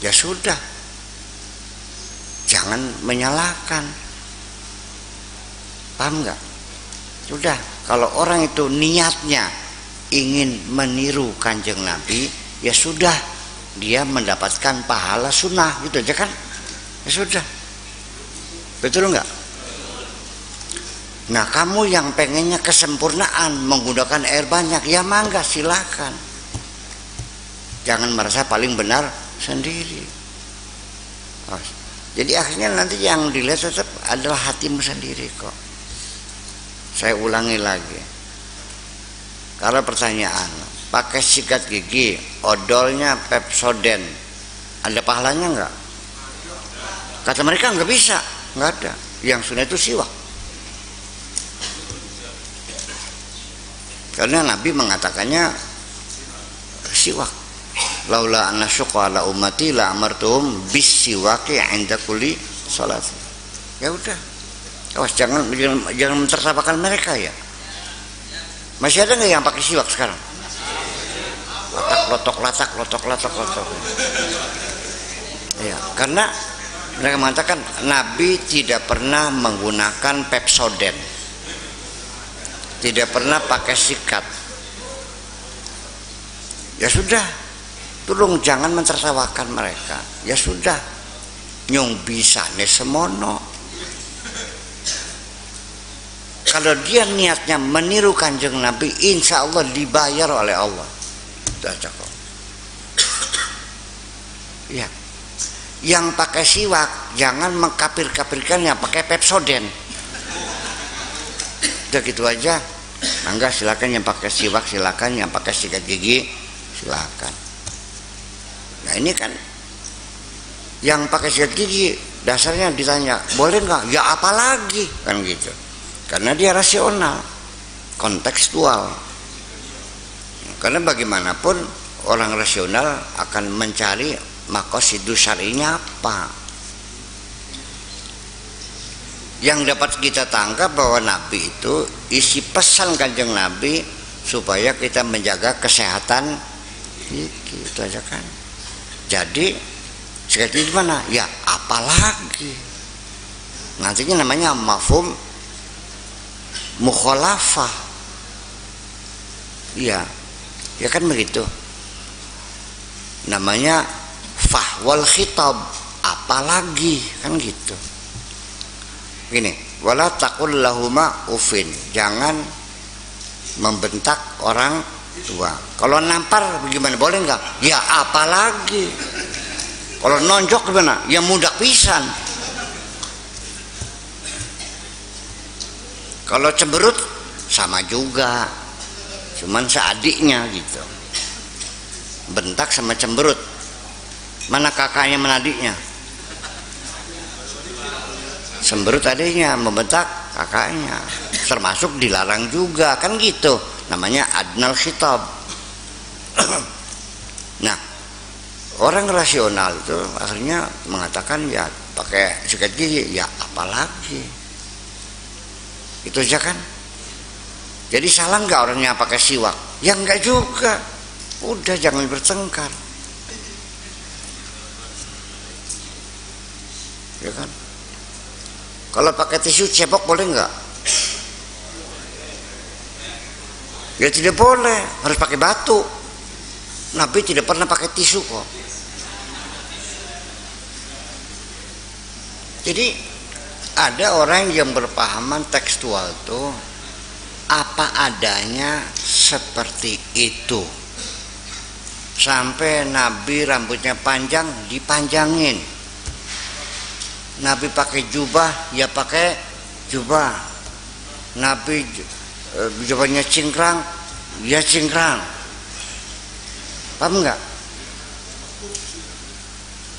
[SPEAKER 1] ya sudah, jangan menyalahkan, paham nggak? Sudah, kalau orang itu niatnya ingin meniru Kanjeng Nabi, ya sudah, dia mendapatkan pahala sunnah, gitu aja kan? Ya sudah, betul nggak? Nah, kamu yang pengennya kesempurnaan menggunakan air banyak, ya mangga silakan. Jangan merasa paling benar sendiri. Jadi akhirnya nanti yang dilihat tetap adalah hatimu sendiri kok. Saya ulangi lagi. Kalau pertanyaan, pakai sikat gigi, odolnya Pepsodent, ada pahalanya enggak? Kata mereka enggak bisa, enggak ada. Yang sunnah itu siwak. Karena Nabi mengatakannya siwak. Laula anna syuqa ala ummati la amartuhum bis siwaki 'inda kulli salat. Ya udah. Awas jangan mentertawakan mereka ya. Masih ada nggak yang pakai siwak sekarang? Lotok. Ya, karena mereka mengatakan Nabi tidak pernah menggunakan Pepsodent, tidak pernah pakai sikat. Ya sudah, tolong jangan mentertawakan mereka. Ya sudah, nyong bisa nih semono. Kalau dia niatnya meniru Kanjeng Nabi, insya Allah dibayar oleh Allah. Itu aja kok. Ya, yang pakai siwak jangan mengkapir-kapirkan yang pakai Pepsodent. Udah gitu aja. Mangga silakan yang pakai siwak, silakan yang pakai sikat gigi, silakan. Nah ini kan yang pakai sikat gigi dasarnya ditanya boleh nggak? Ya apalagi kan gitu. Karena dia rasional, kontekstual. Karena bagaimanapun orang rasional akan mencari maqasidus syar'inya apa. Yang dapat kita tangkap bahwa Nabi itu isi pesan Kanjeng Nabi supaya kita menjaga kesehatan gigi, itu aja kan. Jadi sekali gimana? Ya apalagi nantinya namanya mafhum mukhalafah. Iya, ya kan begitu. Namanya fahwal khitab, apalagi kan gitu. Gini, wala taqul lahuma ufin, jangan membentak orang tua. Kalau nampar bagaimana, boleh nggak? Ya apalagi. Kalau nonjok gimana? Ya mudah pisan. Kalau cemberut sama juga, cuman seadiknya gitu. Bentak sama cemberut, mana kakaknya mana adiknya? Cemberut adiknya, membentak kakaknya, termasuk dilarang juga kan gitu. Namanya adnal khitab. Nah, orang rasional itu akhirnya mengatakan ya pakai sikat gigi, ya apalagi. Itu aja kan. Jadi salah nggak orangnya pakai siwak? Ya enggak juga. Udah jangan bertengkar. Ya kan? Kalau pakai tisu cebok boleh nggak? Ya tidak boleh, harus pakai batu. Nabi tidak pernah pakai tisu kok. Jadi ada orang yang berpahaman tekstual itu apa adanya seperti itu. Sampai Nabi rambutnya panjang dipanjangin. Nabi pakai jubah ya pakai jubah. Nabi jubahnya cingkrang ya cingkrang. Paham nggak?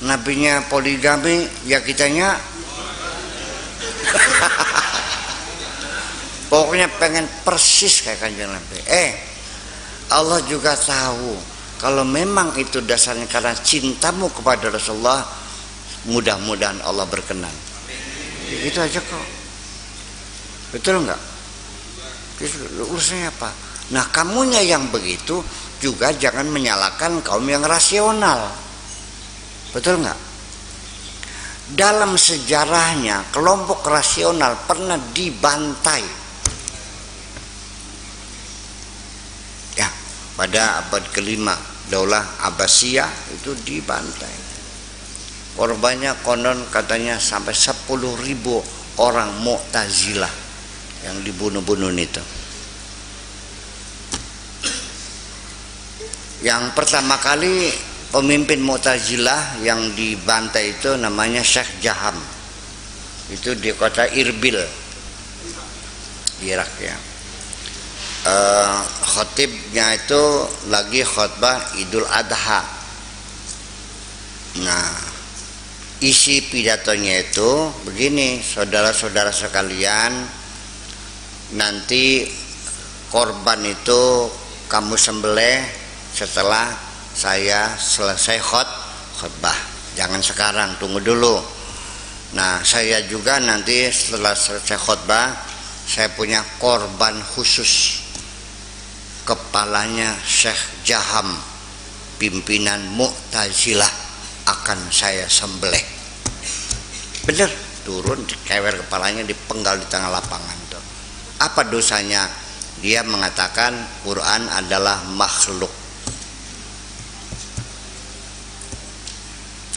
[SPEAKER 1] Nabinya poligami ya kitanya pokoknya pengen persis kayak Kanjeng Nabi. Allah juga tahu kalau memang itu dasarnya karena cintamu kepada Rasulullah, mudah-mudahan Allah berkenan. Itu aja kok. Betul nggak? Urusannya apa? Nah, kamunya yang begitu juga jangan menyalahkan kaum yang rasional. Betul nggak? Dalam sejarahnya kelompok rasional pernah dibantai. Ya, pada abad kelima Daulah Abbasiyah itu dibantai. Korbannya konon katanya sampai 10.000 orang Mu'tazilah yang dibunuh-bunuh itu. Yang pertama kali pemimpin Mu'tazilah yang dibantai itu namanya Syekh Jaham. Itu di kota Irbil, Irak ya. Khotibnya itu lagi khutbah Idul Adha. Nah, isi pidatonya itu begini, saudara-saudara sekalian, nanti korban itu kamu sembelih setelah saya selesai khutbah. Jangan sekarang, tunggu dulu. Nah, saya juga nanti setelah selesai khutbah, saya punya korban khusus. Kepalanya Syekh Jaham, pimpinan Mu'tazilah, akan saya sembelih. Bener, turun dikewer kepalanya, dipenggal di tengah lapangan tuh. Apa dosanya? Dia mengatakan Quran adalah makhluk.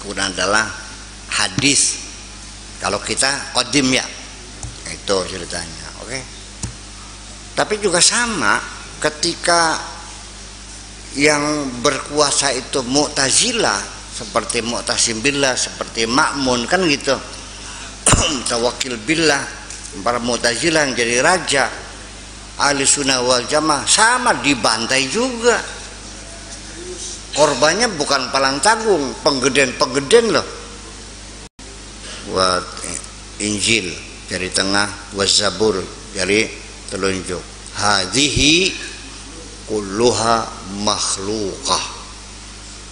[SPEAKER 1] Quran adalah hadis. Kalau kita qadim ya, itu ceritanya. Oke. Tapi juga sama ketika yang berkuasa itu Mu'tazilah, seperti Mu'tasim billah, seperti Ma'mun kan gitu. Tawakil billah, para Mu'tazilah yang jadi raja. Ahli sunnah wal jamaah sama dibantai juga. Korbannya bukan palang tagung, penggeden loh. Buat Injil dari tengah, wazabur dari telunjuk. Hadhihi kulluha makhlukah.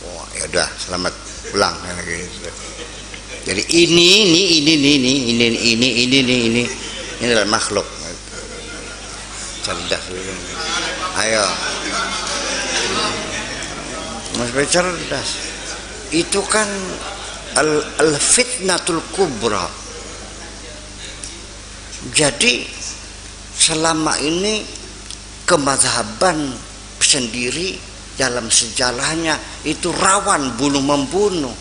[SPEAKER 1] Oh, ya udah, selamat pulang. Jadi ini adalah makhluk. Cerdas. Ayo. Mas cerdas. Itu kan al-fitnatul kubra. Jadi selama ini kemazhaban sendiri dalam sejarahnya itu rawan bunuh membunuh,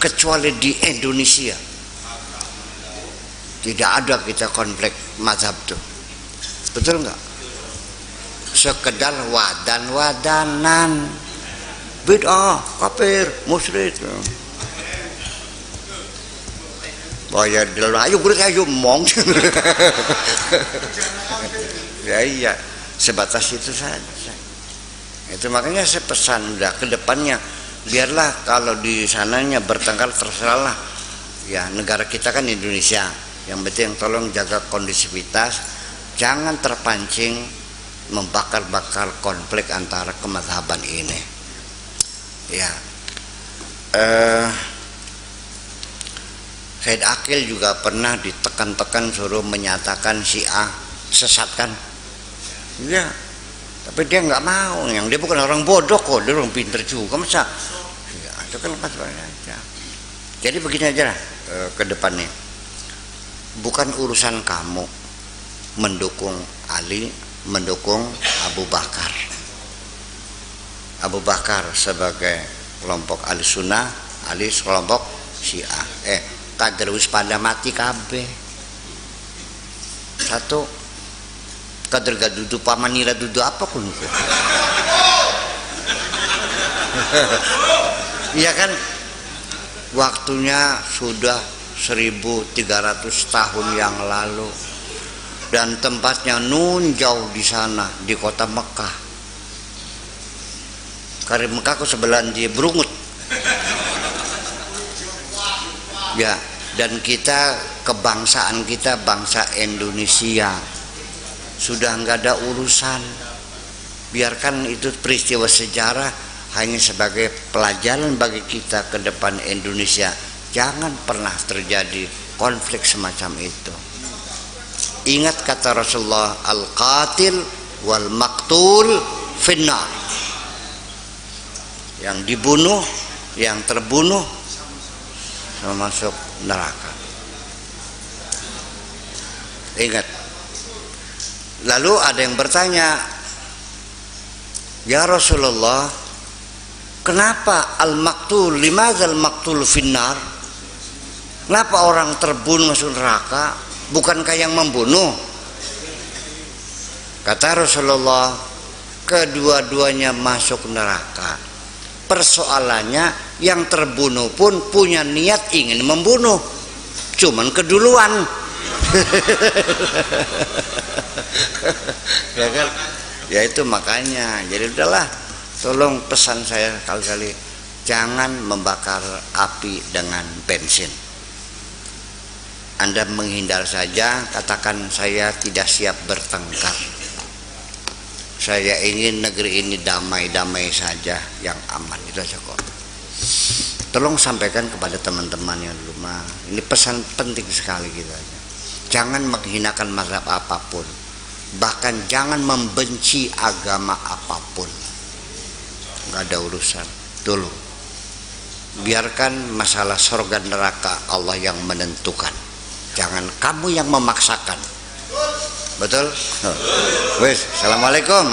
[SPEAKER 1] kecuali di Indonesia tidak ada kita konflik mazhab tuh, betul nggak? Sekedar wadan-wadanan, bid'ah, kafir, musyrik. Oh ya, ayo gue ayo mong. Ya iya, sebatas itu saja. Itu makanya saya pesan udah ke depannya, biarlah kalau di sananya bertengkar terserahlah. Ya negara kita kan Indonesia, yang penting tolong jaga kondisivitas, jangan terpancing membakar-bakar konflik antara kemazhaban ini. Ya, Said Akil juga pernah ditekan-tekan suruh menyatakan Syiah sesat kan? Ya, tapi dia nggak mau. Yang dia bukan orang bodoh kok, dia orang pinter juga, masa? Ya, itu kan aja. Jadi begini aja lah ke depannya. Bukan urusan kamu mendukung Ali, mendukung Abu Bakar. Abu Bakar sebagai kelompok Ahli Sunnah, Ali kelompok Syiah. Kader wis pada mati kabeh. Satu kader gak duduk pamanira duduk apa pun. Iya kan? Waktunya sudah 1300 tahun yang lalu, dan tempatnya nun jauh di sana di kota Mekah. Karena Mekah ke sebelah dia berungut. Ya, dan kita kebangsaan kita bangsa Indonesia sudah nggak ada urusan. Biarkan itu peristiwa sejarah hanya sebagai pelajaran bagi kita ke depan Indonesia. Jangan pernah terjadi konflik semacam itu. Ingat kata Rasulullah, al-qatil wal maqtul finnar. Yang dibunuh, yang terbunuh sama masuk neraka. Ingat. Lalu ada yang bertanya, ya Rasulullah, kenapa al-maqtul, limadzal maqtul finnar? Kenapa orang terbunuh masuk neraka? Bukankah yang membunuh? Kata Rasulullah, kedua-duanya masuk neraka. Persoalannya yang terbunuh pun punya niat ingin membunuh, cuman keduluan. Ya kan? Ya itu makanya. Jadi udahlah, tolong pesan saya kali-kali, jangan membakar api dengan bensin. Anda menghindar saja, katakan saya tidak siap bertengkar. Saya ingin negeri ini damai-damai saja, yang aman, itu saja kok. Tolong sampaikan kepada teman-teman yang di rumah. Ini pesan penting sekali gitu aja. Jangan menghinakan mazhab apapun, bahkan jangan membenci agama apapun. Nggak ada urusan. Dulu, biarkan masalah surga neraka Allah yang menentukan. Jangan kamu yang memaksakan. Betul? Wes, assalamualaikum.